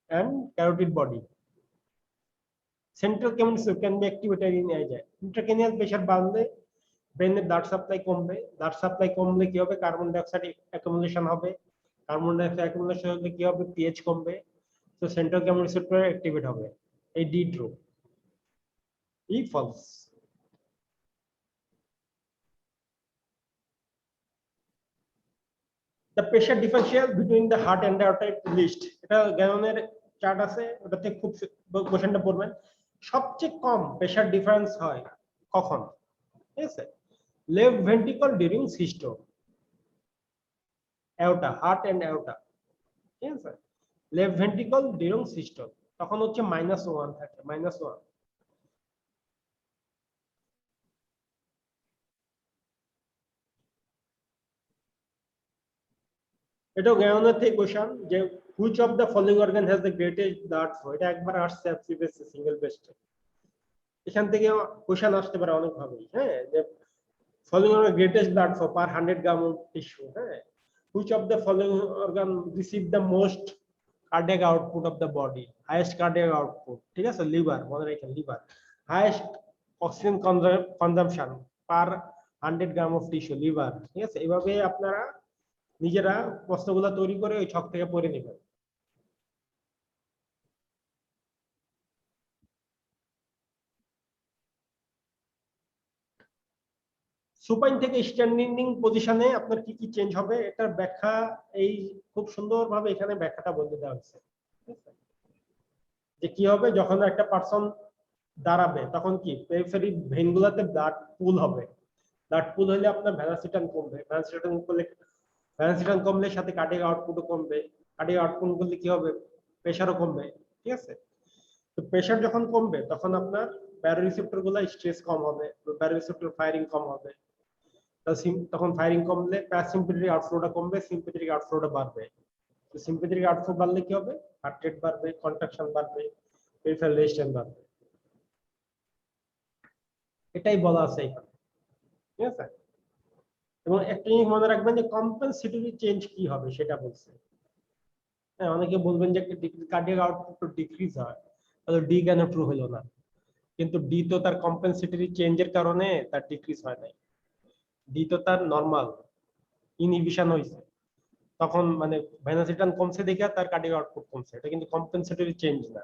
and carotid body. Central chemoreceptor can be activated in age. Intracranial pressure বাড়লে ব্রেনের blood supply কমবে, blood supply কমলে কি হবে, carbon die oxide accumulation হবে, carbon die oxide accumulation হলে কি হবে, পিএইচ কমবে, তো সেন্ট্রাল কেমোরেসেপ্টর অ্যাক্টিভেট হবে। এই D true, E false. The pressure differential between the heart and the aorta list, এটা গ্যালনের চার্ট আছে, ওটাতে খুব কোশ্চেনটা পড়বেন। সবচেয়ে কম প্রেসার ডিফারেন্স হয় কখন, ঠিক আছে? Left ventricle during systole, aorta, heart and aorta, ঠিক আছে? লেফট ভেন্ট্রিকল ডিউরিং সিস্টোল তখন হচ্ছে -1 থাকে, -1। এটাও জ্ঞানের থেকে কোশ্চেন, যে which of the following organ has the greatest blood flow, এটা একবার আসছে এফসিবিএস সিঙ্গেল বেস্টে। এখান থেকে কোশ্চেন আসতে পারে অনেক ভাবে, হ্যাঁ, যে following organ greatest blood flow per 100 gram of tissue, হ্যাঁ, which of the following organ receive the most cardiac output of the body, highest cardiac output, ঠিক আছে? লিভার, মনে রাখেন liver. highest oxygen consumption per 100 gram of tissue, liver, ঠিক আছে? এইভাবে আপনারা নিজেরা প্রশ্নগুলো তৈরি করে ওই ছক থেকে পড়ে নেবেন। সুপাইন থেকে স্ট্যান্ডিং পজিশনে আপনার কি কি চেঞ্জ হবে, এটার ব্যাখ্যা এই খুব সুন্দরভাবে এখানে ব্যাখ্যাটা বলতে দেওয়া হয়েছে, যে কি হবে যখন একটা পারসন দাঁড়াবে, তখন কি পেরিফেরি ভেইনগুলোতে ব্লাড পুল হবে, ব্লাড পুল হলে আপনার ভ্যানাসিটান কমবে, ভ্যানাসিটান কমলে সাথে কার্ডিয়াক আউটপুটও কমবে, কার্ডিয়াক আউটপুট করলে কি হবে, প্রেসারও কমবে, ঠিক আছে? তো প্রেসার যখন কমবে তখন আপনার ব্যারোরিসেপ্টর গুলো স্ট্রেস কম হবে, ব্যারোরিসেপ্টর ফায়ারিং কম হবে, তখন ফায়ারিং কমলে প্যারাসিম্পথেটিক আউটফ্লোটা কমবে, সিম্পথেটিক আউটফ্লোটা বাড়বে। তো সিম্পথেটিক আউটফ্লো বাড়লে কি হবে, হার্ট রেট বাড়বে, কন্ট্রাকশন বাড়বে, পেরিফেরাল রেজিস্ট্যান্স বাড়বে। এটাই বলা আছে এখানে, ঠিক আছে? এবং একটা জিনিস মনে রাখবেন যে কম্পেনসেটরি চেঞ্জ কি হবে সেটা বলছে। হ্যাঁ, অনেকে বলবেন যে কার্ডিয়াক আউটপুট ডিক্রিজ হয়, তাহলে ডি কেন ট্রু হলো না? কিন্তু ডি তো তার কম্পেনসেটরি চেঞ্জের কারণে তার ডিক্রিজ হয় নাই, ডি তো তার নরমাল ইনহিবিশন হয়েছে, তখন মানে ভেনাসিটান কমছে দেখে তার কার্ডিয়াক আউটপুট কমছে, এটা কিন্তু কম্পেনসেটরি চেঞ্জ না,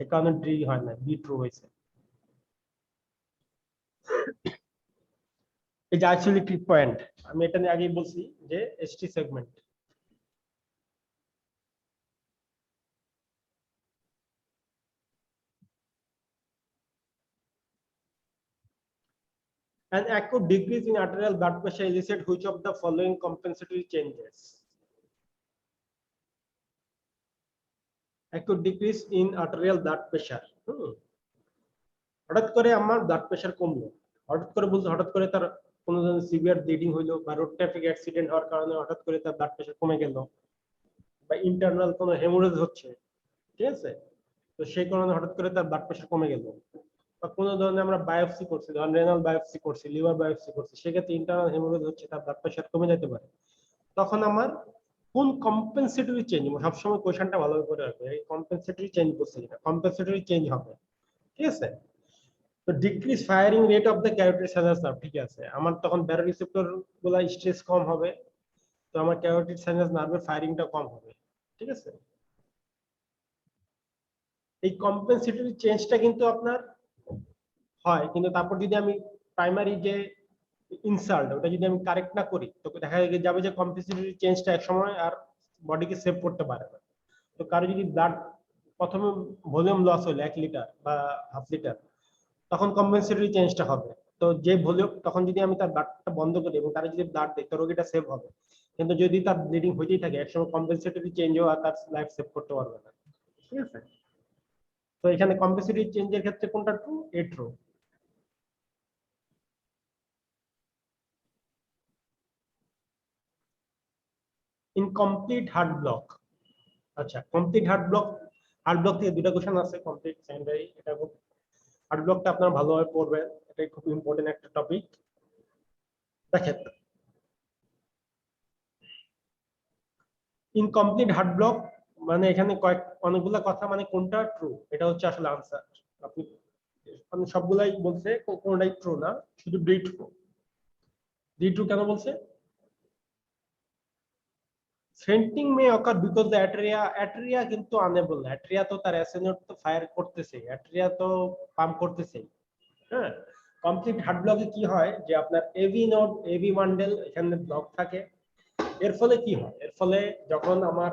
এই কারণে ডি হয় না, বি ট্রু হয়েছে। এই যে অ্যাকচুয়ালি ট্রিক পয়েন্ট, আমি এটা নিয়ে আগেই বলছি যে ST segment. An acute decrease in arterial blood pressure elicit which of the following compensatory changes? Acute decrease in arterial blood pressure, হঠাৎ করে আমার ব্লাড প্রেশার কমলো, হঠাৎ করে বলতে হঠাৎ করে তার কোনো ধরনের সিভিয়ার ব্লিডিং হইলো, বা রোড ট্রাফিক অ্যাক্সিডেন্ট হওয়ার কারণে হঠাৎ করে তার ব্লাড প্রেশার কমে গেল, বা ইন্টারনাল কোনো হেমোরেজ হচ্ছে, ঠিক আছে? তো সেই কারণে হঠাৎ করে তার ব্লাড প্রেশার কমে গেল, বা কোনো ধরনের আমরা বায়োপসি করছি, ধরেন রেনাল বায়োপসি করছি, লিভার বায়োপসি করছি, সেক্ষেত্রে ইন্টারনাল হেমোরেজ হচ্ছে, তার ব্লাড প্রেশার কমে যেতে পারে। তখন আমার কোন কম্পেনসেটরি চেঞ্জ, সবসময় কোয়েশনটা ভালোভাবে করে রাখবে, এই কম্পেনসেটরি চেঞ্জ বলছে কিনা, কম্পেনসেটরি চেঞ্জ হবে, ঠিক আছে? তো decrease firing rate of the carotid sinus nerve, ঠিক আছে, আমার তখন ব্যারোরিসেপ্টর গুলা স্ট্রেস কম হবে, তো আমার ক্যারোটিড সাইনাস নার্ভের ফায়ারিংটা কম হবে, ঠিক আছে? এই কম্পেনসেটরি চেঞ্জটা কিন্তু আপনার হয়, কিন্তু তারপর যদি আমি প্রাইমারি যে ইনসাল্ট ওটা যদি আমি কারেক্ট না করি, তো দেখা যাবে যে কম্পেনসেটরি চেঞ্জটা এক সময় আর বডিকে সেভ করতে পারে না। তো কারো যদি ব্লাড প্রথমে ভলিউম লস হলো 1 লিটার বা হাফ লিটার, তখন কম্পেনসেটরি চেঞ্জটা হবে। তো যে ভলিউম, তখন যদি আমি তার ব্লাডটা বন্ধ করি এবং তারা যদি ব্লাড দেয়, তো রোগীটা সেভ হবে। কিন্তু যদি তার ব্লিডিং হইতেই থাকে, একসময় কম্পেনসেটরি চেঞ্জও আর তার লাইফ সেভ করতে পারবে না, ঠিক আছে? তো এখানে কম্পেসিটরি চেঞ্জের ক্ষেত্রে কোনটা true? A true. Incomplete hard block. আচ্ছা, কমপ্লিট হার্ড ব্লক থেকে দুটো কোশ্চেন আছে, কমপ্লিট সেকেন্ডারি। এটা খুব হার্ড ব্লকটা আপনারা ভালোভাবে পড়বেন, এটাই খুব ইম্পর্টেন্ট একটা টপিক। দেখেন, ইনকমপ্লিট হার্ড ব্লক মানে এখানে অনেকগুলা কথা, মানে কোনটা ট্রু এটা হচ্ছে আসলে আনসার। আপনি মানে সবগুলাই বলছে, কোনটাই ট্রু না, শুধু ডি ট্রু। ডি ট্রু কেন বলছে? Fainting May ochre because the atria কিন্তু আনেবল। অ্যাট্রিয়া তো তার অ্যাসেনোড তো ফায়ার করতেছে, অ্যাট্রিয়া তো পাম্প করতেছে। হ্যাঁ, কমপ্লিট হার্ড ব্লকে কি হয় যে আপনার এভি নোড, এভি বান্ডেল এখানে ব্লক থাকে। এর ফলে কি হয়? এর ফলে যখন আমার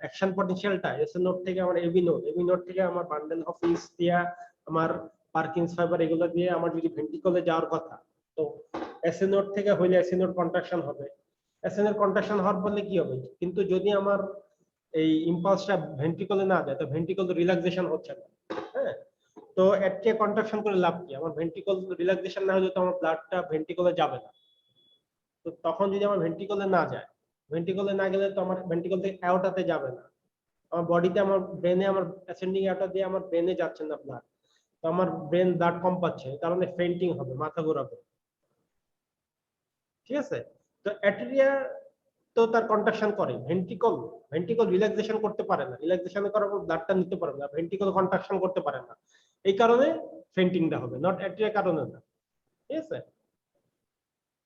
অ্যাকশন পটেনশিয়ালটা এস নোড থেকে আমার এবি নোড থেকে আমার বান্ডেল অফ ইস দিয়া আমার পার্কিনস ফাইবার এগুলো দিয়ে আমার যদি ভেন্ট্রিকলে যাওয়ার কথা, তো এস নোড থেকে হইলে এস নোড কন্ট্রাকশন হবে। এস নোড কন্ট্রাকশন হওয়ার ফলে কি হবে? কিন্তু যদি আমার এই ইম্পালসটা ভেন্ট্রিকলে না যায়, তো ভেন্ট্রিকল রিল্যাক্সেশন হচ্ছে না। হ্যাঁ, তো অ্যাট্রিয়া কন্ট্রাকশন করে লাভ কি? আমার ভেন্ট্রিকল রিল্যাক্সেশন না হলে তো আমার ব্লাডটা ভেন্ট্রিকলে যাবে না। তো তখন যদি আমার ভেন্ট্রিকলে না যায়, ভেন্ট্রিকলে না গেলে তো আমার ভেন্ট্রিকল থেকে অ্যাওর্টাতে যাবে না। আমার বডিতে, আমার ব্রেনে, আমার অ্যাসেন্ডিং অ্যাওর্টা দিয়ে আমার ব্রেনে যাচ্ছে না ব্লাড। তো আমার ব্রেন ব্লাড কম পাচ্ছে, এই কারণে ফেন্টিং হবে, মাথা ঘোরাবে। ঠিক আছে? তো অ্যাট্রিয়া তো তার কন্ট্রাকশন করে, ভেন্ট্রিকল ভেন্ট্রিকল রিল্যাক্সেশন করতে পারে না, রিল্যাক্সেশন করার পর ব্লাডটা নিতে পারবে না, ভেন্ট্রিকল কন্ট্রাকশন করতে পারে না। এই কারণে ফেন্টিংটা হবে, নট অ্যাট্রিয়ার কারণে না। ঠিক আছে?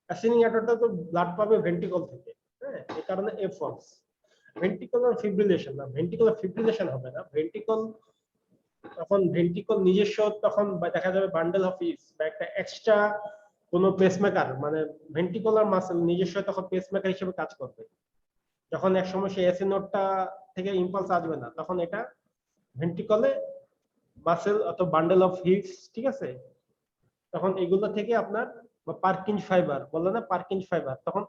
অ্যাসেন্ডিং অ্যাওর্টা তো ব্লাড পাবে ভেন্ট্রিকল থেকে। হ্যাঁ, এই কারণে এ ফলস। ভেন্ট্রিকুলার ফিব্রিলেশন না, ভেন্ট্রিকুলার ফিব্রিলেশন হবে না। ভেন্ট্রিকল তখন ভেন্ট্রিকল নিজস্ব তখন দেখা যাবে বান্ডেল অফ ইস বা একটা এক্সট্রা কোনো পেসমেকার, মানে ভেন্ট্রিকুলার মাসেল নিজস্ব তখন পেসমেকার হিসেবে কাজ করবে। যখন এক সময় সেই এসি নোডটা থেকে ইম্পালস আসবে না, তখন এটা ভেন্ট্রিকলে মাসেল অথবা বান্ডেল অফ হিপস, ঠিক আছে, তখন এগুলো থেকে আপনার পার্কিঞ্জ ফাইবার বললো না, পার্কিঞ্জ ফাইবার, তখন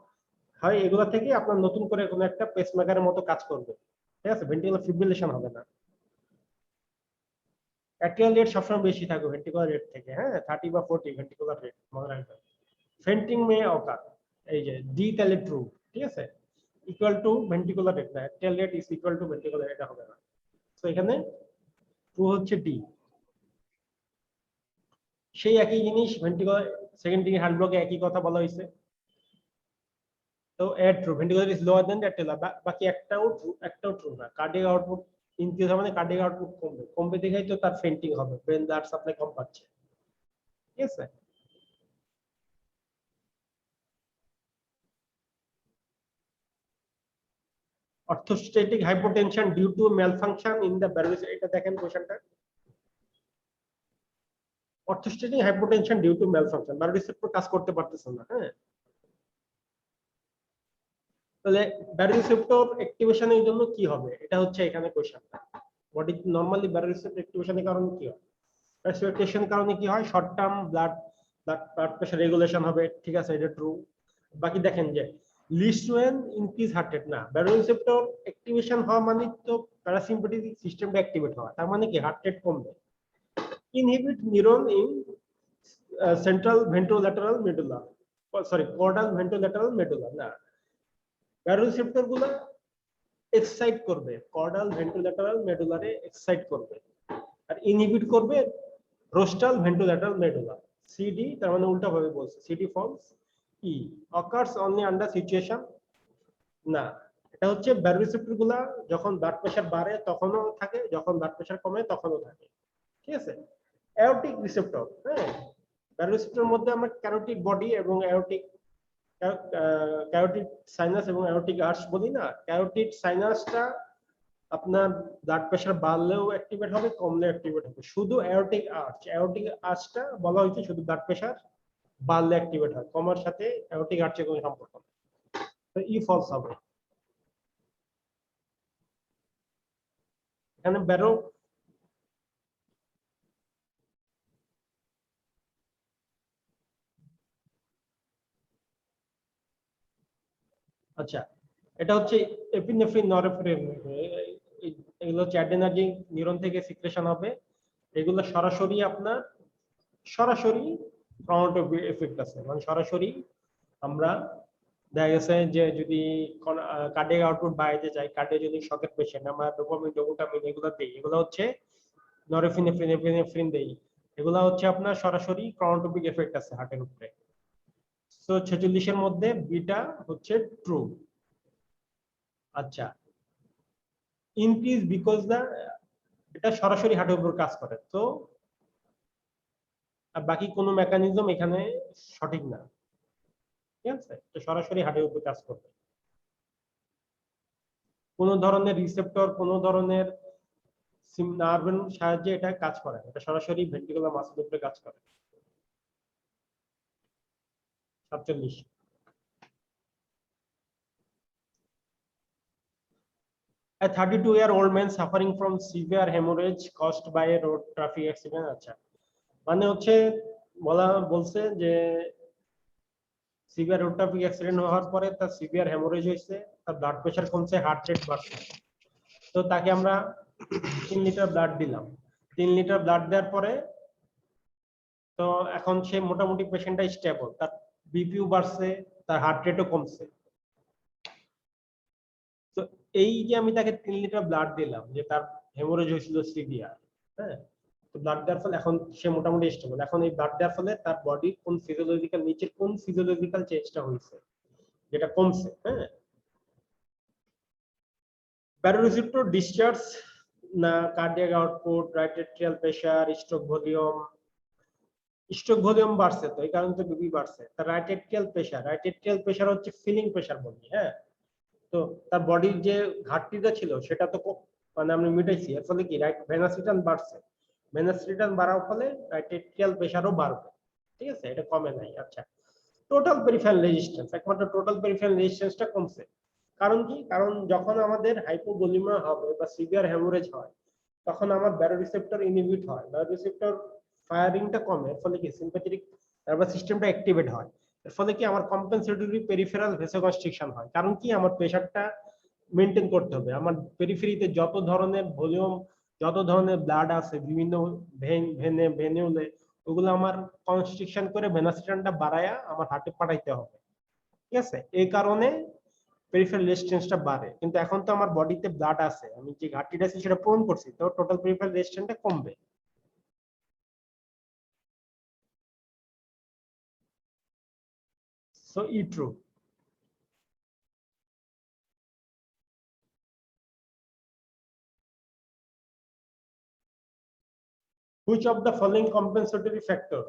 হয় এগুলো থেকে আপনার নতুন করে কোনো একটা পেসমেকারের মতো কাজ করবে। ঠিক আছে? ভেন্ট্রিকুলার ফিব্রিলেশন হবে না। অ্যাট্রিয়াল রেট সবসময় বেশি থাকবে ভেন্ট্রিকুলার রেট থেকে। হ্যাঁ, 30 বা 40 ভেন্ট্রিকুলার রেট মনে রাখবেন। ফেন্টিং মে অকার, এই যে ডি তাহলে ট্রু। ঠিক আছে? ইকুয়াল টু ভেন্ট্রিকুলার রেট না, atrial rate is equal two ventricular rate হবে না। তো এখানে ট্রু হচ্ছে ডি। সেই একই জিনিস ভেন্ট্রিকুলার সেকেন্ডারি হার্ট ব্লকে একই কথা বলা হয়েছে। তো এর true, ventricular is lower than atrial. বাকি একটাও ট্রু না। কার্ডিয়াক আউটপুট ইনক্রিজ হবে, মানে কার্ডিয়াক আউটপুট কমবে, কমবে দেখেই তো তার ফেন্টিং হবে, ব্রেন ব্লাড সাপ্লাই কম পাচ্ছে। ঠিক আছে? Orthostatic hypotension due to malfunction in the baros, এটা দেখেন কোশ্চেনটা। Orthostatic hypotension due to malfunction, baroreceptor কাজ করতে পারতেছে না। হ্যাঁ, তাহলে ব্যারোরিসেপ্টর অ্যাক্টিভেশনের জন্য কি হবে, এটা হচ্ছে এখানে কোশ্চেনটা। বডি নরমালি ব্যারোরিসেপ্টর অ্যাক্টিভেশনের কারণে কি হয়? ব্যারোরিসেপ্টরের কারণে কি হয়? Short term blood pressure regulation হবে। ঠিক আছে, এটা ট্রু। বাকি দেখেন যে list when increase heart rate না, ব্যারোরিসেপ্টর অ্যাক্টিভেশন হওয়া মানে তো প্যারাসিম্পথেটিক সিস্টেমটা অ্যাক্টিভেট হওয়া, তার মানে কি হার্ট রেট কমবে। Inhibit neuron in central ventrolateral medulla, sorry, caudal ventrolateral medulla না, ব্যারোরিসেপ্টর গুলো এক্সাইট করবে caudal ventrolateral medulla-রে এক্সাইট করবে, আর ইনহিবিট করবে rostral ventrolateral medulla। সিডি তার মানে উল্টা ভাবে বলছে, সিডি ফলস। ই occurs only under situation, না, এটা হচ্ছে ব্যারোরিসেপ্টর গুলা যখন ব্লাড প্রেশার বাড়ে তখনও থাকে, যখন ব্লাড প্রেশার কমে তখনও থাকে। ঠিক আছে? অ্যাওরটিক রিসেপ্টর, হ্যাঁ, ব্যারোরিসেপ্টরের মধ্যে আমরা ক্যারোটিড বডি এবং ক্যারোটিড সাইনাস এবং অ্যাওরটিক আর্চ বলি না, ক্যারোটিড সাইনাসটা আপনার ব্লাড প্রেশার বাড়লেও অ্যাক্টিভেট হবে, কমলেও অ্যাক্টিভেট হবে। শুধু অ্যাওরটিক আর্চটা বলা হয়েছে শুধু ব্লাড প্রেশার বাড়লে অ্যাক্টিভেট হয়, কমার সাথে অ্যাওরটিক আর্চের কোনো সম্পর্ক নেই। তো ই ফলস হবে এখানে। আচ্ছা, এটা হচ্ছে এপিনেফ্রিন নরএপিনেফ্রিন, এগুলো হচ্ছে অ্যাডেনার্জিক নিউরন থেকে সিক্রেশন হবে। এগুলো সরাসরি আপনার সরাসরি ক্রোমাটোগ্রাফি এফেক্ট আছে, মানে সরাসরি আমরা দেখা গেছে যে যদি কার্ডিয়াক আউটপুট বাড়াইতে চাই, কার্ডিয়াক যদি শকের পেশেন্ট, আমরা ডোপামিন ডোপামিন এগুলো দিই, এগুলো হচ্ছে নরফিনেফ্রিন এপিনেফ্রিন দেই, এগুলো হচ্ছে আপনার সরাসরি ক্রোমাটোগ্রাফিক এফেক্ট আছে হার্টের উপরে। তো 46 এর মধ্যে বিটা হচ্ছে ট্রু। আচ্ছা, ইনক্রিজ বিকজ দা, এটা সরাসরি হার্টের উপর কাজ করে, তো আর বাকি কোনো মেকানিজম এখানে সঠিক না, ঠিক আছে, তো সরাসরি হার্টের উপর কাজ করবে। কোন ধরনের রিসেপ্টর, কোন ধরনের নার্ভের সাহায্যে এটা কাজ করে, এটা সরাসরি ভেন্ট্রিকুলার মাসেলের উপরে কাজ করে। 47 A 32-year-old man suffering from severe hemorrhage caused by a road traffic accident। আচ্ছা, মানে হচ্ছে বলছে যে সিভিয়ার রোড ট্রাফিক অ্যাক্সিডেন্ট হওয়ার পরে তার সিভিয়ার হেমোরেজ হয়েছে, তার ব্লাড প্রেশার কমছে, হার্ট রেট বাড়ছে। তো তাকে আমরা 3 লিটার ব্লাড দিলাম। 3 লিটার ব্লাড দেওয়ার পরে তো এখন সে মোটামুটি পেশেন্টটা স্টেবল, তার বিপিও বাড়ছে, তার হার্ট রেটও কমছে। তো এই যে আমি তাকে 3 লিটার ব্লাড দিলাম, যে তার হেমোরেজ হয়েছিল সিভিয়ার, হ্যাঁ, তো ব্লাড দেওয়ার ফলে এখন সে মোটামুটি স্টেবল। এখন এই ব্লাড দেওয়ার ফলে তার বডি কোন ফিজিওলজিক্যাল নিচের কোন ফিজিওলজিক্যাল চেঞ্জটা হয়েছে, যেটা কমছে, হ্যাঁ। ব্যারোরিসেপ্টর ডিসচার্জ না, cardiac output, right atrial pressure, stroke volume বাড়ছে, তো এই কারণে তো বিপি বাড়ছে। তার রাইট এট্রিয়াল প্রেসার হচ্ছে ফিলিং প্রেসার বলি, হ্যাঁ। তো তার বডির যে ঘাটতিটা ছিল সেটা তো মানে আমরা মিটাইছি, এর ফলে কি রাইট ভেনাস রিটার্ন বাড়ছে, ভেনাস রিটার্ন বাড়ার ফলে রাইট এট্রিয়াল প্রেসারও বাড়বে, ঠিক আছে, এটা কমে নাই। আচ্ছা, টোটাল পেরিফেরাল রেজিস্ট্যান্স, একমাত্র টোটাল পেরিফেরাল রেজিস্ট্যান্সটা কমছে। কারণ কি, কারণ যখন আমাদের হাইপোভলিউমিয়া হবে বা সিভিয়ার হেমোরেজ হয়, তখন আমার ব্যারোরিসেপ্টর ইনহিবিট হয়, ব্যারোরিসেপ্টর ফায়ারিংটা কমে, এর ফলে কি সিম্প্যাথেটিক নার্ভাস সিস্টেমটা অ্যাক্টিভেট হয়, এর ফলে কি আমার কম্পেনসেটরি পেরিফেরাল ভেসোকনস্ট্রিকশন হয়। কারণ কি, আমার প্রেসারটা মেনটেন করতে হবে, আমার পেরিফেরিতে যত ধরনের ভলিউম, যত ধরনের ব্লাড আছে বিভিন্ন ভেনিউলে, ওগুলো আমার কনস্ট্রিকশন করে ভেনাস রিটার্নটা বাড়ায়া আমার হার্টে পাঠাইতে হবে, ঠিক আছে। এই কারণে পেরিফেরাল রেজিস্ট্যান্সটা বাড়ে। কিন্তু এখন তো আমার বডিতে ব্লাড আছে, আমি যে ঘাটতিটা আছে সেটা পূরণ করছি, তো টোটাল পেরিফেরাল রেজিস্ট্যান্সটা কমবে। So E true. Which of the following compensatory factor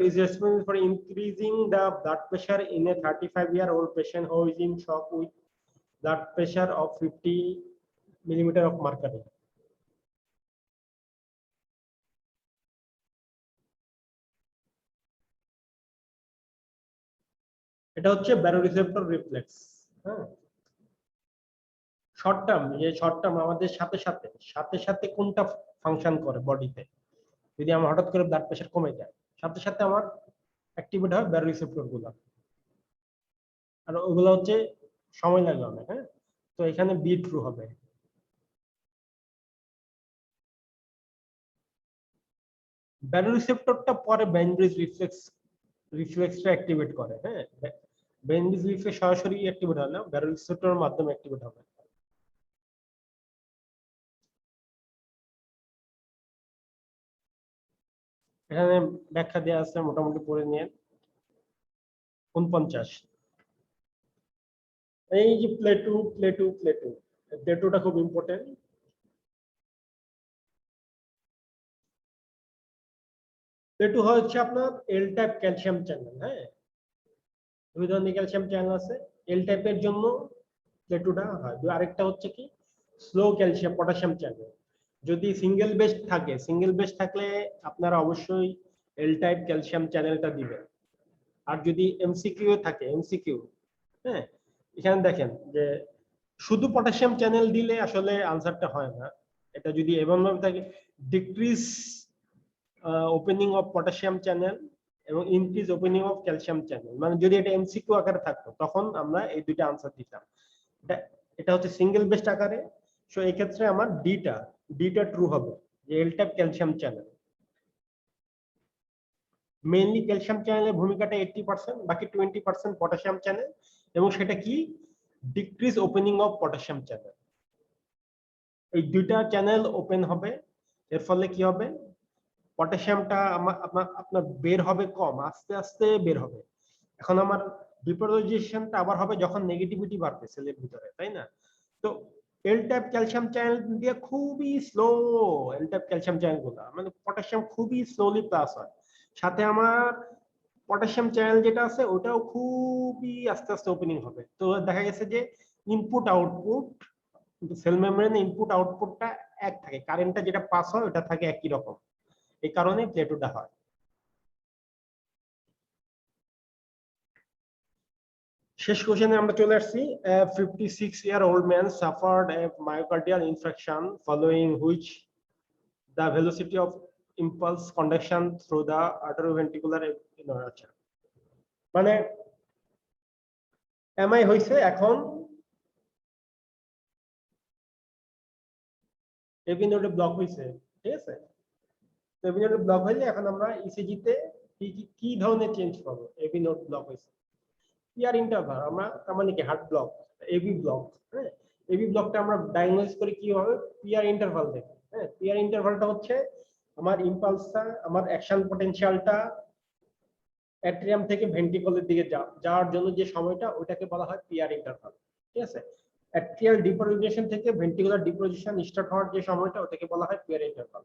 is responsible for increasing the blood pressure in a 35-year-old patient who is in shock with blood pressure of 50 millimeter of mercury? এটা হচ্ছে baroreceptor reflex, হ্যাঁ। Short term আমাদের সাথে সাথে কোনটা function করে বডিতে, যদি আমার হঠাৎ করে ব্লাড প্রেশার কমে যায়, সাথে সাথে আমার অ্যাক্টিভেট হয় ব্যারোরিসেপ্টর গুলো, আর ওগুলো হচ্ছে সময় লাগে অনেক, হ্যাঁ। তো এখানে বি ট্রু হবে। ব্যারোরিসেপ্টরটা পরে বেনব্রিজ রিফ্লেক্সটা অ্যাক্টিভেট করে, হ্যাঁ। বেনব্রিজ রিফ্লেক্স সরাসরি অ্যাক্টিভেট হয় না, ব্যারোরিসেপ্টরের মাধ্যমে অ্যাক্টিভেট হবে। এখানে ব্যাখ্যা দেওয়া আছে, মোটামুটি পড়ে নিয়ে। 49, এই যে প্লেটোটা খুব ইম্পর্টেন্ট। প্লেটো হচ্ছে আপনার এল টাইপ ক্যালসিয়াম চ্যানেল, হ্যাঁ। দুই ধরনের ক্যালসিয়াম চ্যানেল আছে, এল টাইপের জন্য প্লেটোটা হয়। আরেকটা হচ্ছে কি স্লো ক্যালসিয়াম পটাশিয়াম চ্যানেল। যদি সিঙ্গেল বেস থাকলে আপনারা অবশ্যই এল টাইপ ক্যালসিয়াম চ্যানেলটা দিবেন। আর যদি এমসিকিউ থাকে, হ্যাঁ, এখানে দেখেন যে শুধু পটাশিয়াম চ্যানেল দিলে আসলে আনসারটা হয় না। এটা যদি এমন ভাবে থাকে decrease opening of potassium channel এবং increase opening of calcium channel, মানে যদি এটা এমসিকিউ আকারে থাকতো তখন আমরা এই দুইটা আনসার দিতাম। এটা এটা হচ্ছে সিঙ্গেল বেস্ট আকারে। সো এই ক্ষেত্রে আমার ডিটা ট্রু হবে, যে L type calcium channel. Mainly calcium চ্যানেলের ভূমিকাটা 80%, বাকি 20% পটাশিয়াম চ্যানেল, এবং সেটা কি decrease opening of potassium channel. এই দুইটা চ্যানেল ওপেন হবে, এর ফলে কি হবে, পটাশিয়ামটা আপনার বের হবে কম, আস্তে আস্তে বের হবে। এখন আমার ডিপোলারাইজেশনটা আবার হবে যখন নেগেটিভিটি বাড়বে সেলের ভিতরে, তাই না? তো এল টাইপ ক্যালসিয়াম চ্যানেল দিয়ে খুবই slow, L type calcium channel গুলো মানে পটাশিয়াম খুবই স্লোলি প্লাস হয়, সাথে আমার পটাশিয়াম চ্যানেল যেটা আছে ওটাও খুবই আস্তে আস্তে ওপেনিং হবে। তো দেখা গেছে যে ইনপুট আউটপুট, সেল মেমব্রেনে ইনপুট আউটপুটটা এক থাকে, কারেন্টটা যেটা পাস হয় ওটা থাকে একই রকম, এই কারণে প্লেটোটা হয়। শেষ কোশ্চেনে আমরা চলে আসছি। 56-year-old man suffered a myocardial infarction following which the velocity of impulse conduction through the atrioventricular inertia, মানে এমআই হইছে, এখন এবি নোডে ব্লক হইছে, ঠিক আছে? তো এবি নোডে ব্লক হইলে এখন আমরা ইসিজি তে কি ধরনের চেঞ্জ পাবো? এবি নোড ব্লক হইছে, পিআর ইন্টারভাল আমরা তার মানে কি হার্ট ব্লক, এবি ব্লক। হ্যাঁ, এবি ব্লকটা আমরা ডায়াগনোস করি কি হবে, পিআর ইন্টারভাল দেখে। হ্যাঁ, পিআর ইন্টারভালটা হচ্ছে আমার ইম্পালসটা, আমার অ্যাকশন পটেনশিয়ালটা অ্যাট্রিয়াম থেকে ভেন্ট্রিকলের দিকে যাওয়ার জন্য যে সময়টা, ওটাকে বলা হয় পিআর ইন্টারভাল, ঠিক আছে? অ্যাট্রিয়াল ডিপোলারাইজেশন থেকে ভেন্ট্রিকুলার ডিপোলারাইজেশন স্টার্ট হওয়ার যে সময়টা, ওটাকে বলা হয় পিআর ইন্টারভাল।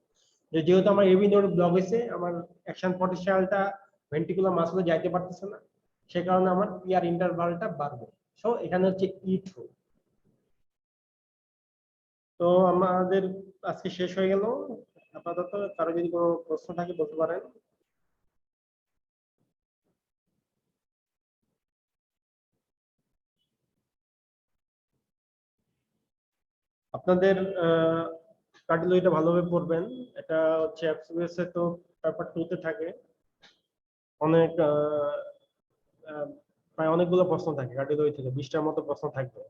যেহেতু আমার এবি নোড ব্লক হয়েছে, আমার অ্যাকশন পটেনশিয়ালটা ভেন্ট্রিকুলার মাসলে যাইতে পারতেছে না, সে কারণে আমার পিআর ইন্টারভালটা বাড়বে। সো এখানে হচ্ছে ই ট্রু। তো আমাদের আজকে শেষ হয়ে গেল আপাতত। কারো যদি কোনো প্রশ্ন থাকে বলতে পারেন। আপনাদের কার্ডিওলজিটা ভালোভাবে পড়বেন। এটা হচ্ছে এফসিবিএস এ তো পেপার 2 তে থাকে, অনেক প্রায় অনেকগুলো প্রশ্ন থাকে কার্ডিওলজি থেকে, 20টার মতো প্রশ্ন থাকবে।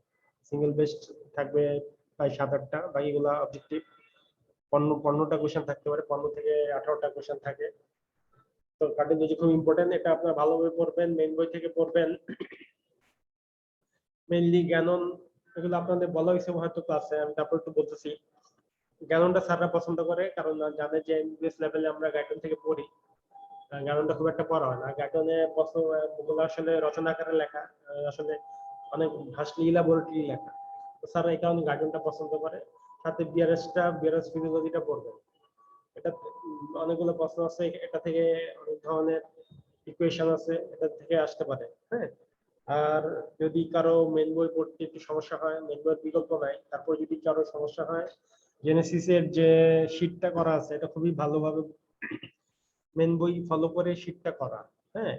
সিঙ্গেল বেস্ট থাকবে প্রায় 7-8টা, বাকিগুলো অবজেক্টিভ। 15টা কোশ্চেন থাকতে পারে, 15 থেকে 18টা কোশ্চেন থাকে। তো কার্ডিওলজি খুব ইম্পর্টেন্ট, এটা আপনারা ভালোভাবে পড়বেন, মেইন বই থেকে পড়বেন। মেইনলি গ্যানন, এগুলো আপনাদের বলা হয়েছে হয়তো ক্লাসে, আমি তারপর একটু বলতেছি। গ্যাননটা স্যাররা পছন্দ করে, কারণ জানে যে এমবিবিএস লেভেলে আমরা গাইডন থেকে পড়ি, গ্যাননটা খুব একটা পড়া হয় না। গ্যাটনে প্রশ্নগুলো আসলে রচনা আকারে লেখা, আসলে অনেক ভার্সলি ল্যাবরেটরি লেখা, তো স্যার এই কারণে গার্ডেনটা পছন্দ করে। সাথে বিআরএস ফিজিওলজিটা পড়বেন। এটা অনেকগুলো প্রশ্ন আছে, এটা থেকে অনেক ধরনের ইকুয়েশন আছে, এটা থেকে আসতে পারে। হ্যাঁ, আর যদি কারো মেন বই পড়তে একটু সমস্যা হয়, মেন বইয়ের বিকল্প নাই, তারপর যদি কারো সমস্যা হয়, জেনেসিসের যে শীটটা করা আছে এটা খুবই ভালোভাবে মেন বই ফলো করে শীটটা করা। হ্যাঁ,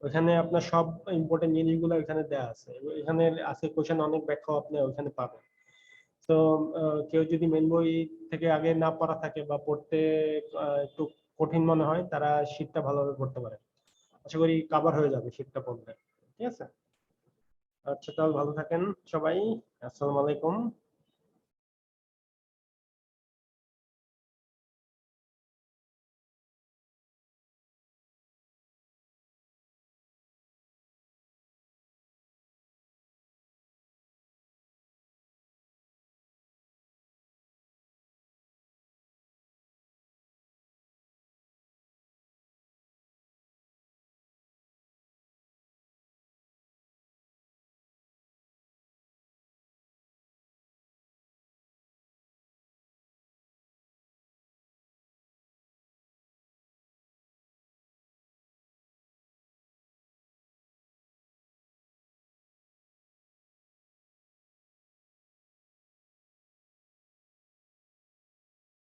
ওখানে আপনার সব ইম্পর্টেন্ট জিনিসগুলো এখানে দেওয়া আছে, এখানে আছে কোশ্চেন, অনেক ব্যাখ্যা আপনি ওখানে পাবেন। তো কেউ যদি মেন বই থেকে আগে না পড়া থাকে বা পড়তে একটু কঠিন মনে হয়, তারা শীটটা ভালোভাবে পড়তে পারে, আশা করি কভার হয়ে যাবে শীটটা পড়লে। ঠিক আছে, আচ্ছা তাহলে ভালো থাকেন সবাই, আসসালামু আলাইকুম।